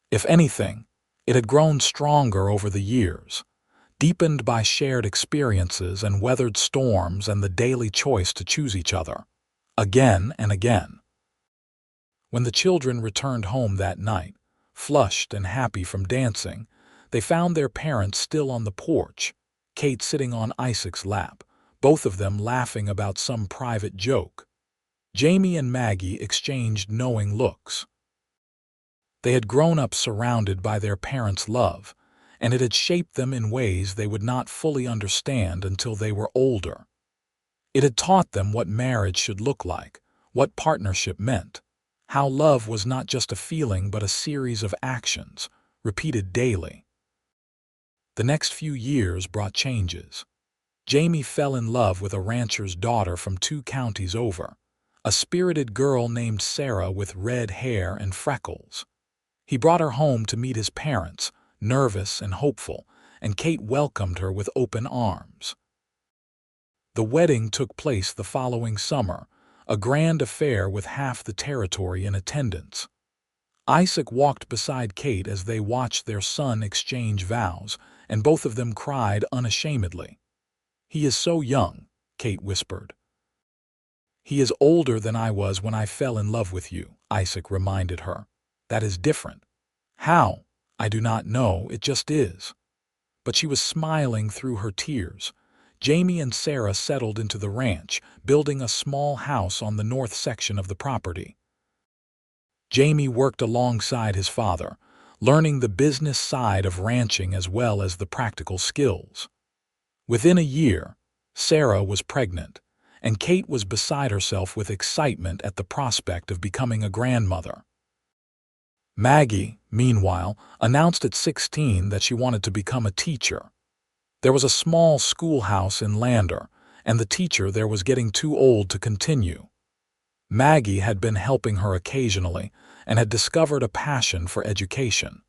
If anything, it had grown stronger over the years, deepened by shared experiences and weathered storms and the daily choice to choose each other, again and again. When the children returned home that night, flushed and happy from dancing, they found their parents still on the porch, Kate sitting on Isaac's lap, both of them laughing about some private joke. Jamie and Maggie exchanged knowing looks. They had grown up surrounded by their parents' love, and it had shaped them in ways they would not fully understand until they were older. It had taught them what marriage should look like, what partnership meant, how love was not just a feeling but a series of actions, repeated daily. The next few years brought changes. Jamie fell in love with a rancher's daughter from 2 counties over, a spirited girl named Sarah with red hair and freckles. He brought her home to meet his parents, nervous and hopeful, and Kate welcomed her with open arms. The wedding took place the following summer, a grand affair with half the territory in attendance. Isaac walked beside Kate as they watched their son exchange vows, and both of them cried unashamedly. "He is so young," Kate whispered. "He is older than I was when I fell in love with you," Isaac reminded her. "That is different." "How? I do not know, it just is." But she was smiling through her tears. Jamie and Sarah settled into the ranch, building a small house on the north section of the property. Jamie worked alongside his father, learning the business side of ranching as well as the practical skills. Within a year, Sarah was pregnant, and Kate was beside herself with excitement at the prospect of becoming a grandmother. Maggie, meanwhile, announced at 16 that she wanted to become a teacher. There was a small schoolhouse in Lander, and the teacher there was getting too old to continue. Maggie had been helping her occasionally and had discovered a passion for education.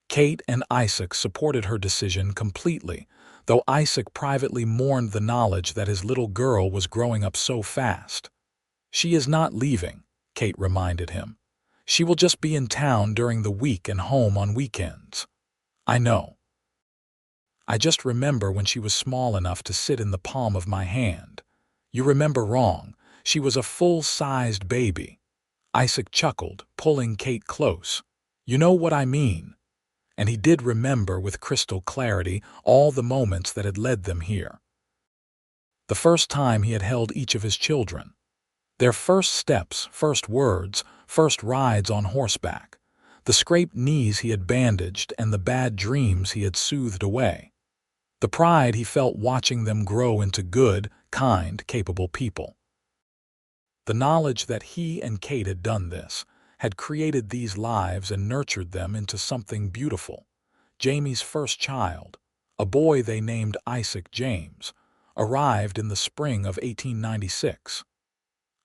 Kate and Isaac supported her decision completely, though Isaac privately mourned the knowledge that his little girl was growing up so fast. "She is not leaving," Kate reminded him. "She will just be in town during the week and home on weekends." "I know. I just remember when she was small enough to sit in the palm of my hand." You remember wrong. She was a full-sized baby. Isaac chuckled, pulling Kate close. You know what I mean. And he did remember with crystal clarity all the moments that had led them here. The first time he had held each of his children. Their first steps, first words, first rides on horseback. The scraped knees he had bandaged and the bad dreams he had soothed away. The pride he felt watching them grow into good, kind, capable people. The knowledge that he and Kate had done this, had created these lives and nurtured them into something beautiful. Jamie's first child, a boy they named Isaac James, arrived in the spring of 1896.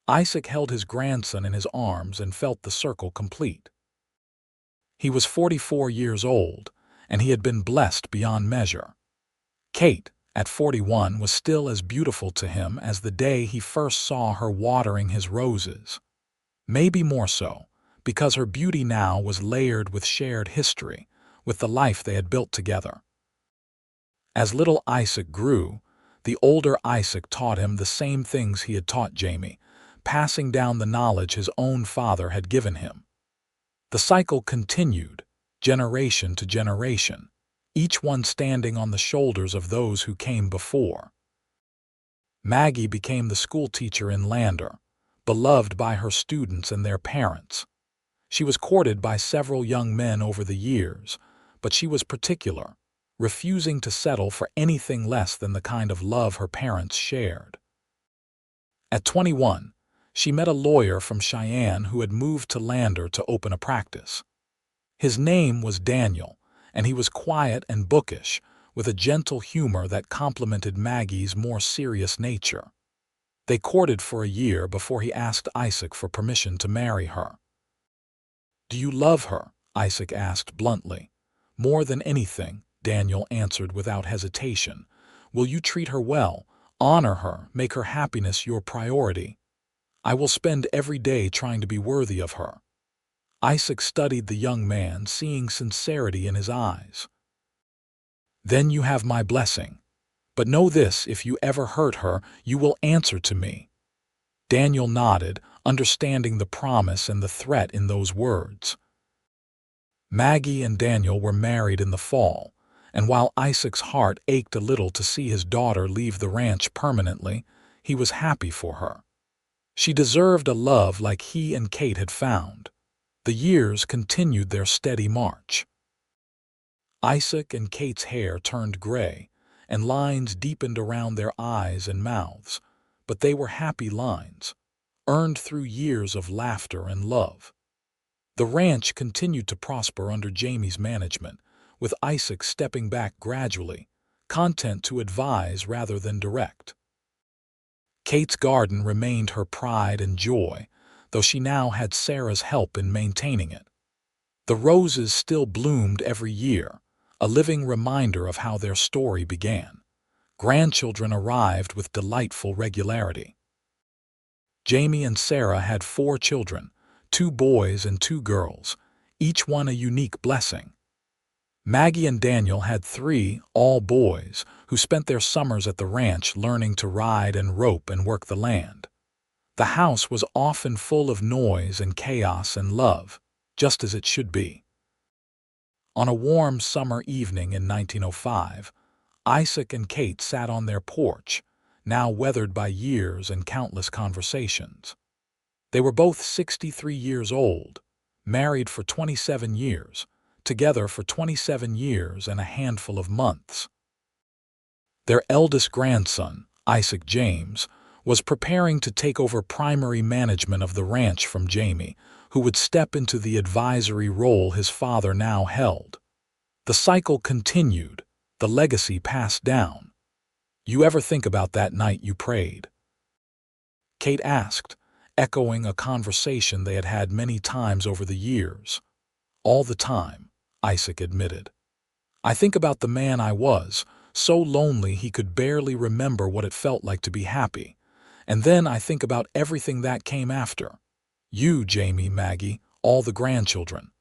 Isaac held his grandson in his arms and felt the circle complete. He was 44 years old, and he had been blessed beyond measure. Kate, at 41, was still as beautiful to him as the day he first saw her watering his roses. Maybe more so, because her beauty now was layered with shared history, with the life they had built together. As little Isaac grew, the older Isaac taught him the same things he had taught Jamie, passing down the knowledge his own father had given him. The cycle continued, generation to generation, each one standing on the shoulders of those who came before. Maggie became the schoolteacher in Lander, beloved by her students and their parents. She was courted by several young men over the years, but she was particular, refusing to settle for anything less than the kind of love her parents shared. At 21, she met a lawyer from Cheyenne who had moved to Lander to open a practice. His name was Daniel, and he was quiet and bookish, with a gentle humor that complemented Maggie's more serious nature. They courted for a year before he asked Isaac for permission to marry her. "Do you love her?" Isaac asked bluntly. "More than anything," Daniel answered without hesitation. "Will you treat her well, honor her, make her happiness your priority? I will spend every day trying to be worthy of her." Isaac studied the young man, seeing sincerity in his eyes. "Then you have my blessing. But know this, if you ever hurt her, you will answer to me." Daniel nodded, understanding the promise and the threat in those words. Maggie and Daniel were married in the fall, and while Isaac's heart ached a little to see his daughter leave the ranch permanently, he was happy for her. She deserved a love like he and Kate had found. The years continued their steady march. Isaac and Kate's hair turned gray, and lines deepened around their eyes and mouths, but they were happy lines, earned through years of laughter and love. The ranch continued to prosper under Jamie's management, with Isaac stepping back gradually, content to advise rather than direct. Kate's garden remained her pride and joy, though she now had Sarah's help in maintaining it. The roses still bloomed every year, a living reminder of how their story began. Grandchildren arrived with delightful regularity. Jamie and Sarah had 4 children, 2 boys and 2 girls, each one a unique blessing. Maggie and Daniel had 3, all boys, who spent their summers at the ranch learning to ride and rope and work the land. The house was often full of noise and chaos and love, just as it should be. On a warm summer evening in 1905, Isaac and Kate sat on their porch, now weathered by years and countless conversations. They were both 63 years old, married for 27 years, together for 27 years and a handful of months. Their eldest grandson, Isaac James, was preparing to take over primary management of the ranch from Jamie, who would step into the advisory role his father now held. The cycle continued, the legacy passed down. "You ever think about that night you prayed?" Kate asked, echoing a conversation they had had many times over the years. "All the time," Isaac admitted. "I think about the man I was, so lonely he could barely remember what it felt like to be happy. And then I think about everything that came after. You, Jamie, Maggie, all the grandchildren.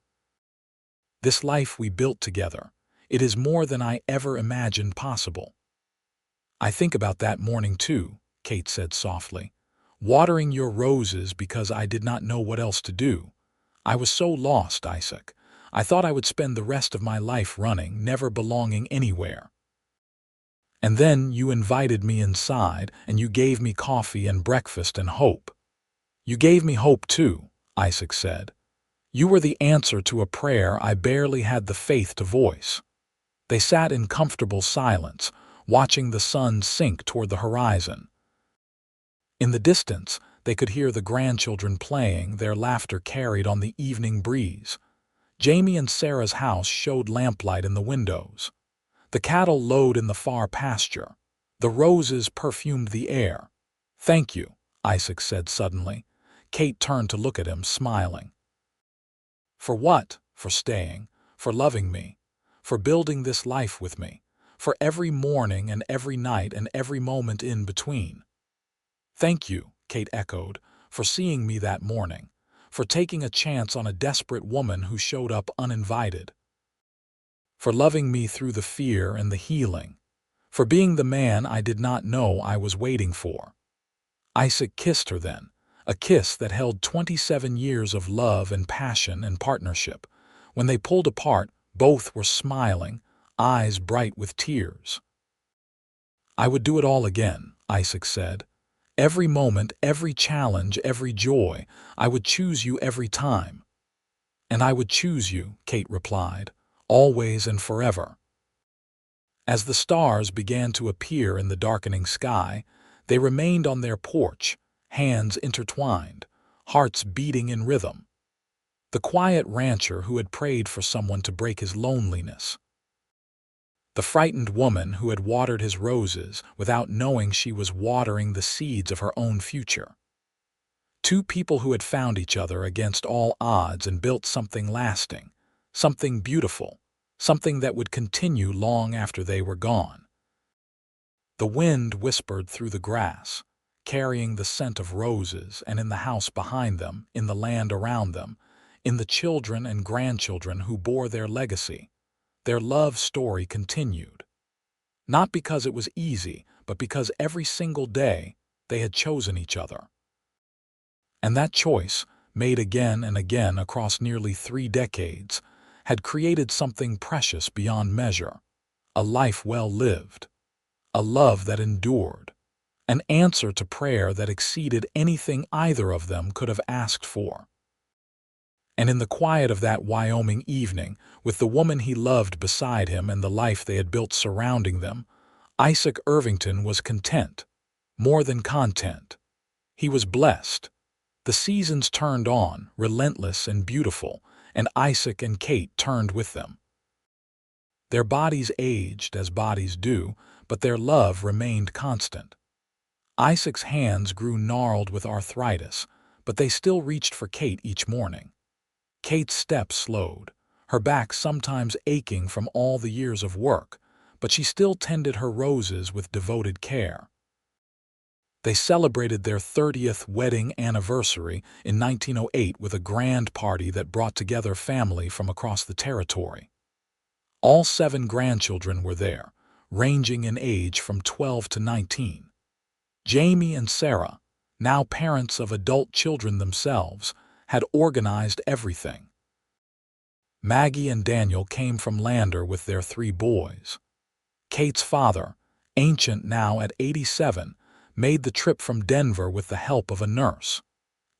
This life we built together, it is more than I ever imagined possible." "I think about that morning too," Kate said softly. "Watering your roses because I did not know what else to do. I was so lost, Isaac. I thought I would spend the rest of my life running, never belonging anywhere. And then you invited me inside, and you gave me coffee and breakfast and hope." "You gave me hope too," Isaac said. "You were the answer to a prayer I barely had the faith to voice." They sat in comfortable silence, watching the sun sink toward the horizon. In the distance, they could hear the grandchildren playing, their laughter carried on the evening breeze. Jamie and Sarah's house showed lamplight in the windows. The cattle lowed in the far pasture. The roses perfumed the air. "Thank you," Isaac said suddenly. Kate turned to look at him, smiling. "For what? For staying, for loving me, for building this life with me, for every morning and every night and every moment in between." "Thank you," Kate echoed, "for seeing me that morning, for taking a chance on a desperate woman who showed up uninvited, for loving me through the fear and the healing, for being the man I did not know I was waiting for." Isaac kissed her then, a kiss that held 27 years of love and passion and partnership. When they pulled apart, both were smiling, eyes bright with tears. "I would do it all again," Isaac said. "Every moment, every challenge, every joy, I would choose you every time." "And I would choose you," Kate replied, "always and forever." As the stars began to appear in the darkening sky, they remained on their porch, hands intertwined, hearts beating in rhythm. The quiet rancher who had prayed for someone to break his loneliness. The frightened woman who had watered his roses without knowing she was watering the seeds of her own future. Two people who had found each other against all odds and built something lasting, something beautiful, something that would continue long after they were gone. The wind whispered through the grass, carrying the scent of roses, and in the house behind them, in the land around them, in the children and grandchildren who bore their legacy, their love story continued. Not because it was easy, but because every single day they had chosen each other. And that choice, made again and again across nearly 3 decades, had created something precious beyond measure, a life well lived, a love that endured, an answer to prayer that exceeded anything either of them could have asked for. And in the quiet of that Wyoming evening, with the woman he loved beside him and the life they had built surrounding them, Isaac Irvington was content, more than content. He was blessed. The seasons turned on, relentless and beautiful, and Isaac and Kate turned with them. Their bodies aged as bodies do, but their love remained constant. Isaac's hands grew gnarled with arthritis, but they still reached for Kate each morning. Kate's steps slowed, her back sometimes aching from all the years of work, but she still tended her roses with devoted care. They celebrated their 30th wedding anniversary in 1908 with a grand party that brought together family from across the territory. All 7 grandchildren were there, ranging in age from 12 to 19. Jamie and Sarah, now parents of adult children themselves, had organized everything. Maggie and Daniel came from Lander with their 3 boys. Kate's father, ancient now at 87, made the trip from Denver with the help of a nurse.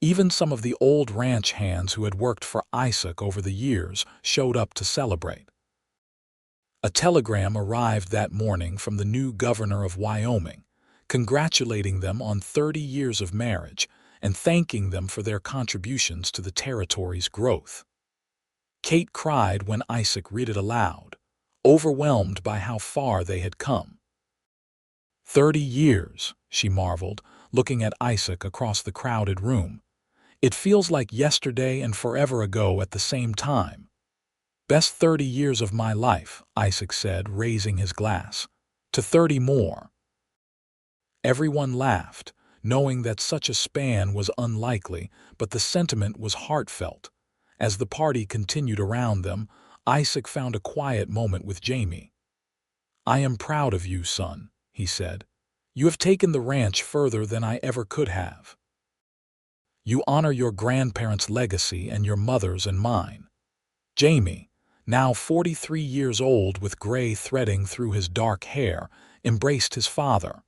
Even some of the old ranch hands who had worked for Isaac over the years showed up to celebrate. A telegram arrived that morning from the new governor of Wyoming, congratulating them on 30 years of marriage and thanking them for their contributions to the territory's growth. Kate cried when Isaac read it aloud, overwhelmed by how far they had come. 30 years, she marveled, looking at Isaac across the crowded room. It feels like yesterday and forever ago at the same time. Best 30 years of my life, Isaac said, raising his glass. To 30 more. Everyone laughed, knowing that such a span was unlikely, but the sentiment was heartfelt. As the party continued around them, Isaac found a quiet moment with Jamie. "I am proud of you, son," he said. You have taken the ranch further than I ever could have. You honor your grandparents' legacy and your mother's and mine." Jamie, now 43 years old with gray threading through his dark hair, embraced his father.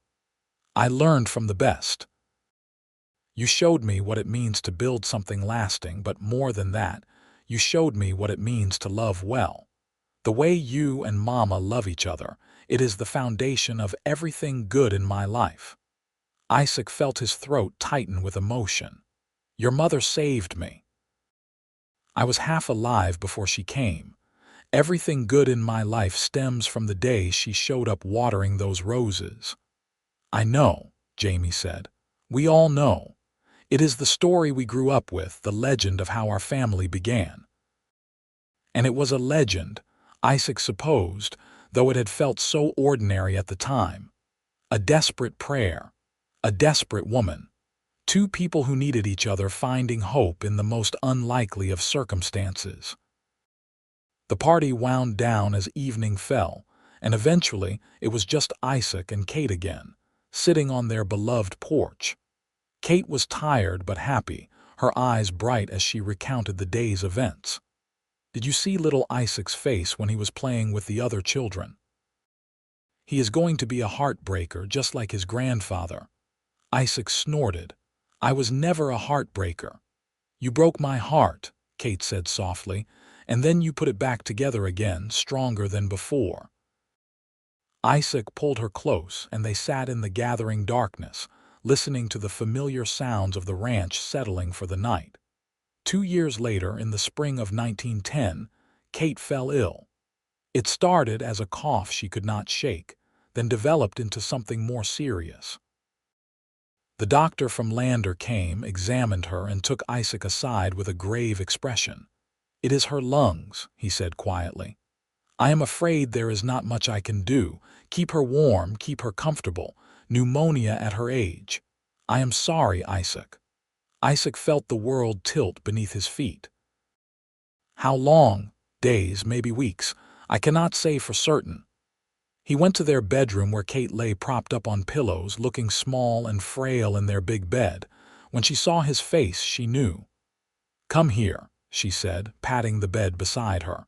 "I learned from the best. You showed me what it means to build something lasting, but more than that, you showed me what it means to love well. The way you and Mama love each other, it is the foundation of everything good in my life." Isaac felt his throat tighten with emotion. "Your mother saved me. I was half alive before she came. Everything good in my life stems from the day she showed up watering those roses." "I know," Jamie said. "We all know. It is the story we grew up with, the legend of how our family began." And it was a legend, Isaac supposed, though it had felt so ordinary at the time. A desperate prayer. A desperate woman. Two people who needed each other finding hope in the most unlikely of circumstances. The party wound down as evening fell, and eventually it was just Isaac and Kate again, sitting on their beloved porch. Kate was tired but happy, her eyes bright as she recounted the day's events. "Did you see little Isaac's face when he was playing with the other children? He is going to be a heartbreaker just like his grandfather." Isaac snorted. "I was never a heartbreaker." "You broke my heart," Kate said softly, "and then you put it back together again, stronger than before." Isaac pulled her close, and they sat in the gathering darkness, listening to the familiar sounds of the ranch settling for the night. 2 years later, in the spring of 1910, Kate fell ill. It started as a cough she could not shake, then developed into something more serious. The doctor from Lander came, examined her, and took Isaac aside with a grave expression. "It is her lungs," he said quietly. "I am afraid there is not much I can do. Keep her warm, keep her comfortable. Pneumonia at her age. I am sorry, Isaac." Isaac felt the world tilt beneath his feet. "How long? Days, maybe weeks. I cannot say for certain." He went to their bedroom where Kate lay propped up on pillows, looking small and frail in their big bed. When she saw his face, she knew. "Come here," she said, patting the bed beside her.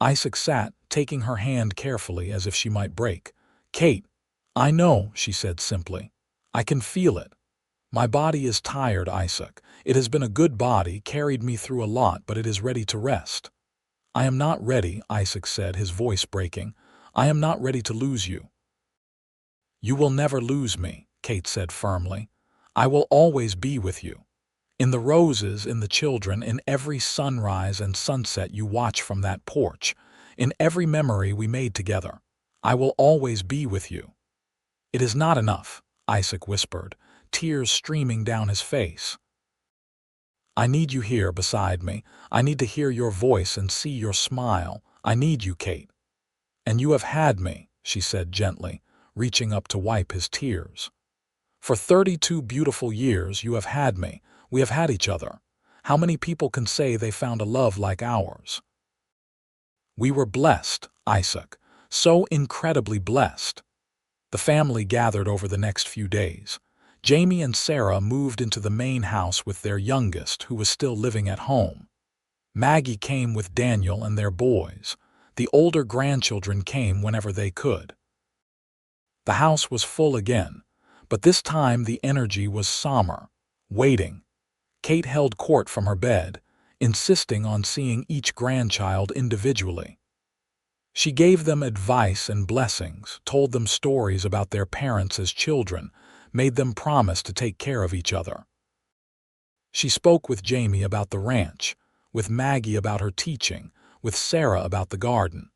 Isaac sat, taking her hand carefully as if she might break. "Kate, I know," she said simply. "I can feel it. My body is tired, Isaac. It has been a good body, carried me through a lot, but it is ready to rest." "I am not ready," Isaac said, his voice breaking. "I am not ready to lose you." "You will never lose me," Kate said firmly. "I will always be with you. In the roses, in the children, in every sunrise and sunset you watch from that porch, in every memory we made together. I will always be with you." "It is not enough," Isaac whispered, tears streaming down his face. "I need you here beside me. I need to hear your voice and see your smile. I need you, Kate." "And you have had me," she said gently, reaching up to wipe his tears. "For 32 beautiful years you have had me. We have had each other. How many people can say they found a love like ours?" "We were blessed, Isaac, so incredibly blessed." The family gathered over the next few days. Jamie and Sarah moved into the main house with their youngest, who was still living at home. Maggie came with Daniel and their boys. The older grandchildren came whenever they could. The house was full again, but this time the energy was somber, waiting. Kate held court from her bed, insisting on seeing each grandchild individually. She gave them advice and blessings, told them stories about their parents as children, made them promise to take care of each other. She spoke with Jamie about the ranch, with Maggie about her teaching, with Sarah about the garden.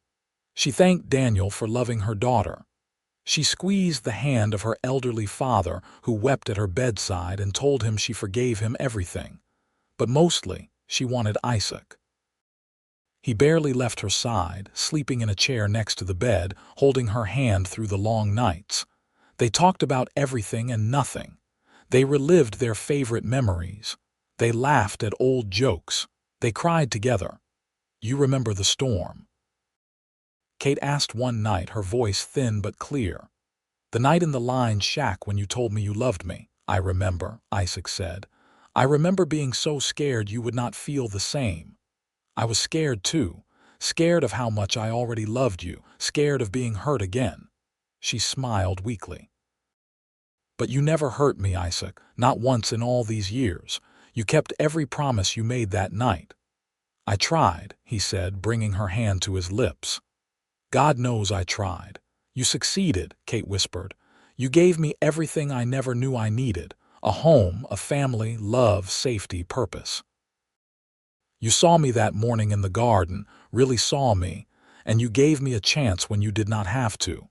She thanked Daniel for loving her daughter. She squeezed the hand of her elderly father, who wept at her bedside, and told him she forgave him everything. But mostly, she wanted Isaac. He barely left her side, sleeping in a chair next to the bed, holding her hand through the long nights. They talked about everything and nothing. They relived their favorite memories. They laughed at old jokes. They cried together. "You remember the storm?" Kate asked one night, her voice thin but clear. "The night in the line shack when you told me you loved me, I remember," Isaac said. "I remember being so scared you would not feel the same. I was scared too, scared of how much I already loved you, scared of being hurt again." She smiled weakly. "But you never hurt me, Isaac, not once in all these years. You kept every promise you made that night." "I tried," he said, bringing her hand to his lips. "God knows I tried." "You succeeded," Kate whispered. "You gave me everything I never knew I needed. A home, a family, love, safety, purpose. You saw me that morning in the garden, really saw me, and you gave me a chance when you did not have to.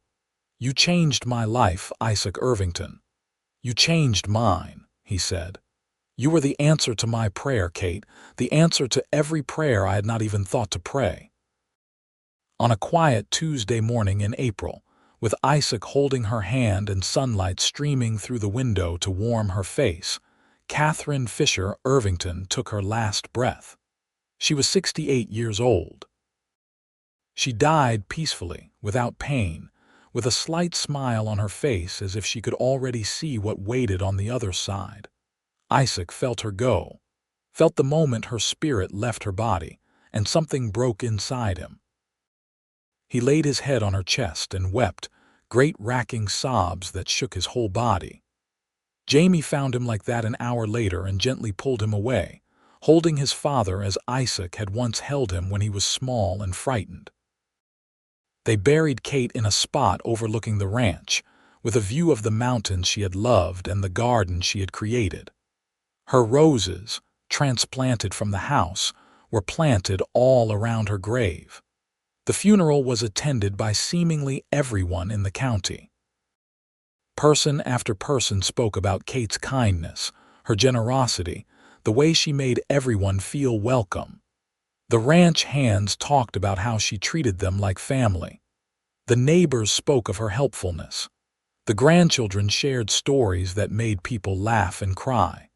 You changed my life, Isaac Irvington." "You changed mine," he said. "You were the answer to my prayer, Kate, the answer to every prayer I had not even thought to pray." On a quiet Tuesday morning in April, with Isaac holding her hand and sunlight streaming through the window to warm her face, Catherine Fisher Irvington took her last breath. She was 68 years old. She died peacefully, without pain, with a slight smile on her face as if she could already see what waited on the other side. Isaac felt her go, felt the moment her spirit left her body, and something broke inside him. He laid his head on her chest and wept, great racking sobs that shook his whole body. Jamie found him like that an hour later and gently pulled him away, holding his father as Isaac had once held him when he was small and frightened. They buried Kate in a spot overlooking the ranch, with a view of the mountains she had loved and the garden she had created. Her roses, transplanted from the house, were planted all around her grave. The funeral was attended by seemingly everyone in the county. Person after person spoke about Kate's kindness, her generosity, the way she made everyone feel welcome. The ranch hands talked about how she treated them like family. The neighbors spoke of her helpfulness. The grandchildren shared stories that made people laugh and cry.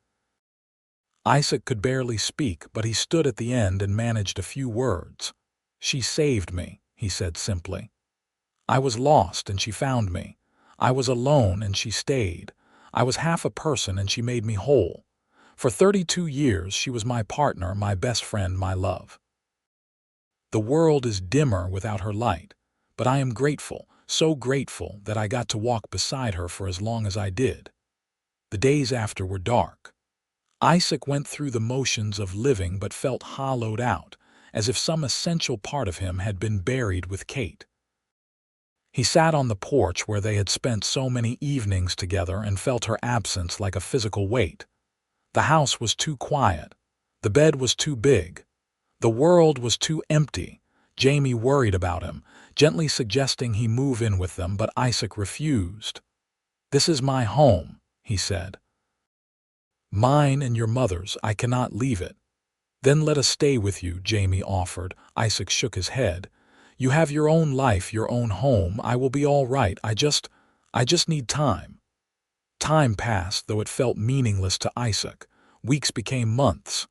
Isaac could barely speak, but he stood at the end and managed a few words. "She saved me," he said simply. "I was lost and she found me. I was alone and she stayed. I was half a person and she made me whole. For 32 years she was my partner, my best friend, my love. The world is dimmer without her light, but I am grateful, so grateful that I got to walk beside her for as long as I did." The days after were dark. Isaac went through the motions of living but felt hollowed out, as if some essential part of him had been buried with Kate. He sat on the porch where they had spent so many evenings together and felt her absence like a physical weight. The house was too quiet. The bed was too big. The world was too empty. Jamie worried about him, gently suggesting he move in with them, but Isaac refused. "This is my home," he said. "Mine and your mother's. I cannot leave it." "Then let us stay with you," Jamie offered. Isaac shook his head. "You have your own life, your own home. I will be all right. I just need time." Time passed, though it felt meaningless to Isaac. Weeks became months.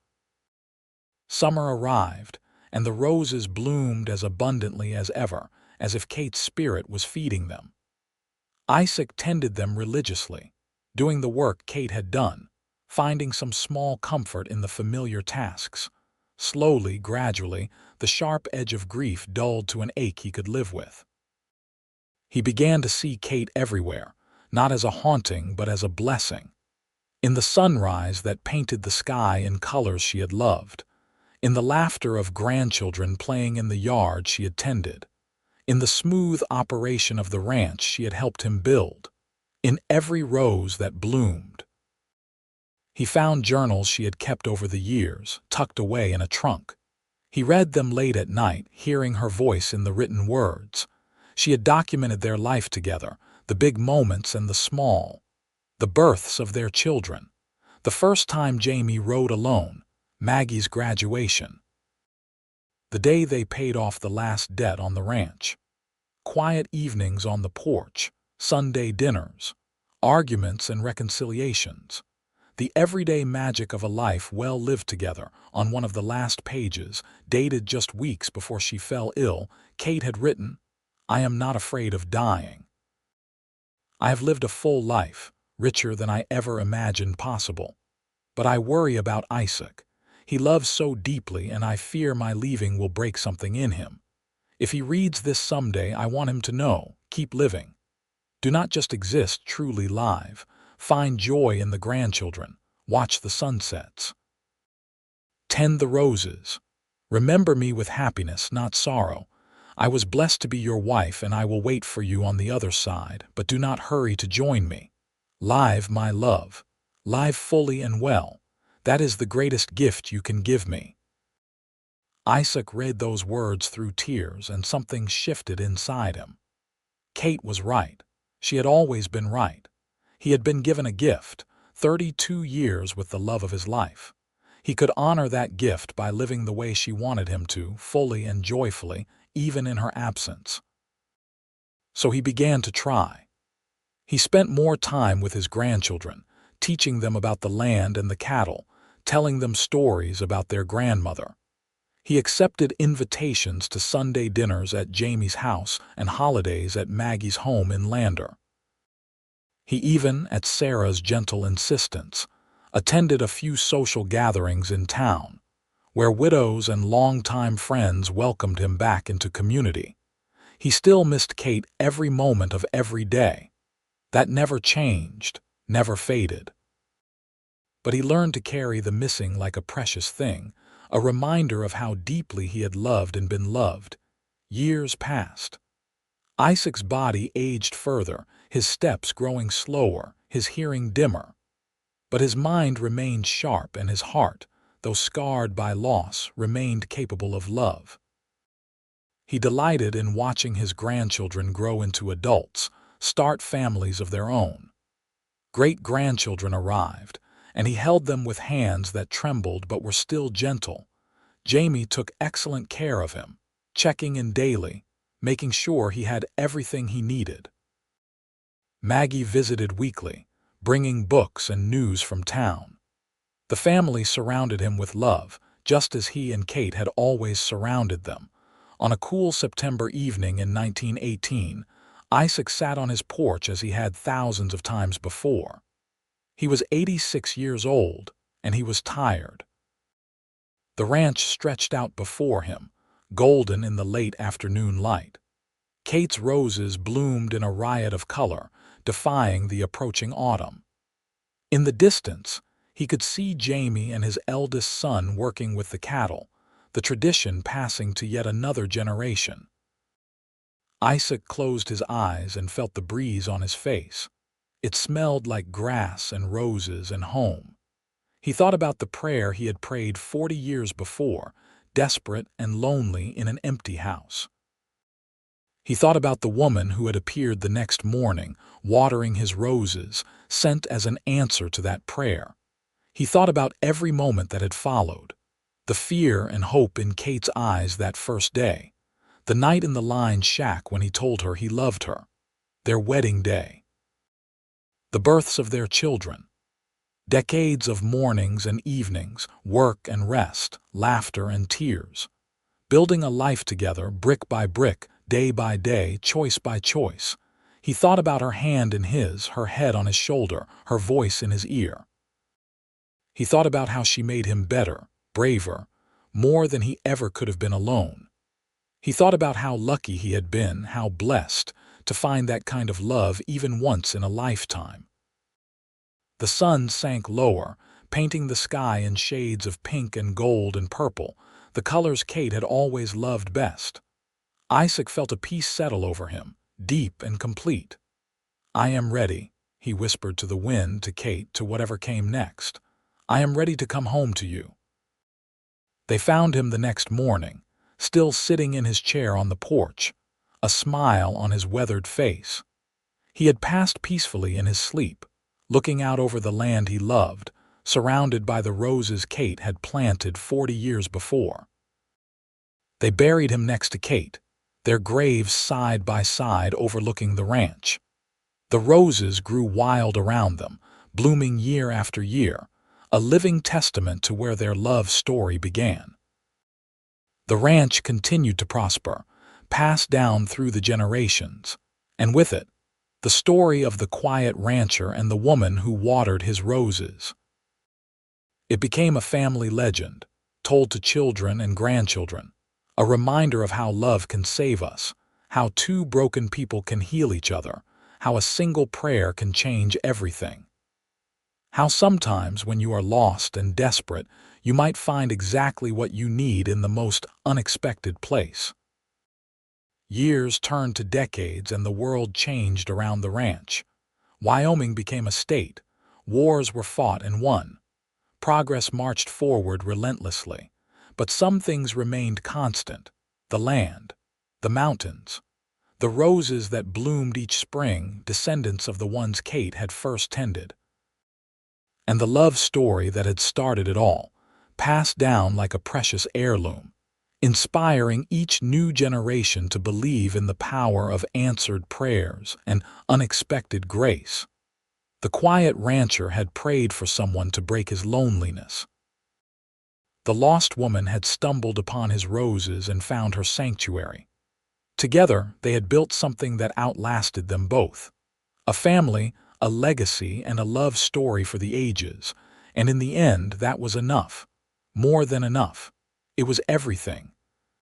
Summer arrived, and the roses bloomed as abundantly as ever, as if Kate's spirit was feeding them. Isaac tended them religiously, doing the work Kate had done, finding some small comfort in the familiar tasks. Slowly, gradually, the sharp edge of grief dulled to an ache he could live with. He began to see Kate everywhere, not as a haunting but as a blessing. In the sunrise that painted the sky in colors she had loved, in the laughter of grandchildren playing in the yard she had tended, in the smooth operation of the ranch she had helped him build, in every rose that bloomed. He found journals she had kept over the years, tucked away in a trunk. He read them late at night, hearing her voice in the written words. She had documented their life together, the big moments and the small, the births of their children, the first time Jamie rode alone, Maggie's graduation, the day they paid off the last debt on the ranch, quiet evenings on the porch, Sunday dinners, arguments and reconciliations, the everyday magic of a life well lived together. On one of the last pages, dated just weeks before she fell ill, Kate had written, "I am not afraid of dying." I have lived a full life, richer than I ever imagined possible. But I worry about Isaac. He loves so deeply, and I fear my leaving will break something in him. If he reads this someday, I want him to know, keep living. Do not just exist, truly live. Find joy in the grandchildren. Watch the sunsets. Tend the roses. Remember me with happiness, not sorrow. I was blessed to be your wife, and I will wait for you on the other side, but do not hurry to join me. Live, my love. Live fully and well. That is the greatest gift you can give me. Isaac read those words through tears, and something shifted inside him. Kate was right. She had always been right. He had been given a gift, 32 years with the love of his life. He could honor that gift by living the way she wanted him to, fully and joyfully, even in her absence. So he began to try. He spent more time with his grandchildren, teaching them about the land and the cattle, telling them stories about their grandmother. He accepted invitations to Sunday dinners at Jamie's house and holidays at Maggie's home in Lander. He even, at Sarah's gentle insistence, attended a few social gatherings in town, where widows and longtime friends welcomed him back into community. He still missed Kate every moment of every day. That never changed, never faded. But he learned to carry the missing like a precious thing, a reminder of how deeply he had loved and been loved. Years passed. Isaac's body aged further, his steps growing slower, his hearing dimmer. But his mind remained sharp, and his heart, though scarred by loss, remained capable of love. He delighted in watching his grandchildren grow into adults, start families of their own. Great-grandchildren arrived, and he held them with hands that trembled but were still gentle. Jamie took excellent care of him, checking in daily, making sure he had everything he needed. Maggie visited weekly, bringing books and news from town. The family surrounded him with love, just as he and Kate had always surrounded them. On a cool September evening in 1918, Isaac sat on his porch as he had thousands of times before. He was 86 years old, and he was tired. The ranch stretched out before him, golden in the late afternoon light. Kate's roses bloomed in a riot of color, defying the approaching autumn. In the distance, he could see Jamie and his eldest son working with the cattle, the tradition passing to yet another generation. Isaac closed his eyes and felt the breeze on his face. It smelled like grass and roses and home. He thought about the prayer he had prayed 40 years before, desperate and lonely in an empty house. He thought about the woman who had appeared the next morning, watering his roses, sent as an answer to that prayer. He thought about every moment that had followed, the fear and hope in Kate's eyes that first day, the night in the line shack when he told her he loved her, their wedding day, the births of their children, decades of mornings and evenings, work and rest, laughter and tears, building a life together brick by brick, day by day, choice by choice. He thought about her hand in his, her head on his shoulder, her voice in his ear. He thought about how she made him better, braver, more than he ever could have been alone. He thought about how lucky he had been, how blessed, to find that kind of love even once in a lifetime. The sun sank lower, painting the sky in shades of pink and gold and purple, the colors Kate had always loved best. Isaac felt a peace settle over him, deep and complete. "I am ready," he whispered to the wind, to Kate, to whatever came next. "I am ready to come home to you." They found him the next morning, still sitting in his chair on the porch, a smile on his weathered face. He had passed peacefully in his sleep, looking out over the land he loved, surrounded by the roses Kate had planted 40 years before. They buried him next to Kate, their graves side by side overlooking the ranch. The roses grew wild around them, blooming year after year, a living testament to where their love story began. The ranch continued to prosper, passed down through the generations, and with it, The story of the quiet rancher and the woman who watered his roses. It became a family legend, told to children and grandchildren, a reminder of how love can save us, how two broken people can heal each other, how a single prayer can change everything. How sometimes when you are lost and desperate, you might find exactly what you need in the most unexpected place. Years turned to decades and the world changed around the ranch. Wyoming became a state. Wars were fought and won. Progress marched forward relentlessly. But some things remained constant: the land, the mountains, the roses that bloomed each spring, descendants of the ones Kate had first tended. And the love story that had started it all, passed down like a precious heirloom, inspiring each new generation to believe in the power of answered prayers and unexpected grace. The quiet rancher had prayed for someone to break his loneliness. The lost woman had stumbled upon his roses and found her sanctuary. Together, they had built something that outlasted them both. A family, a legacy, and a love story for the ages. And in the end, that was enough. More than enough. It was everything.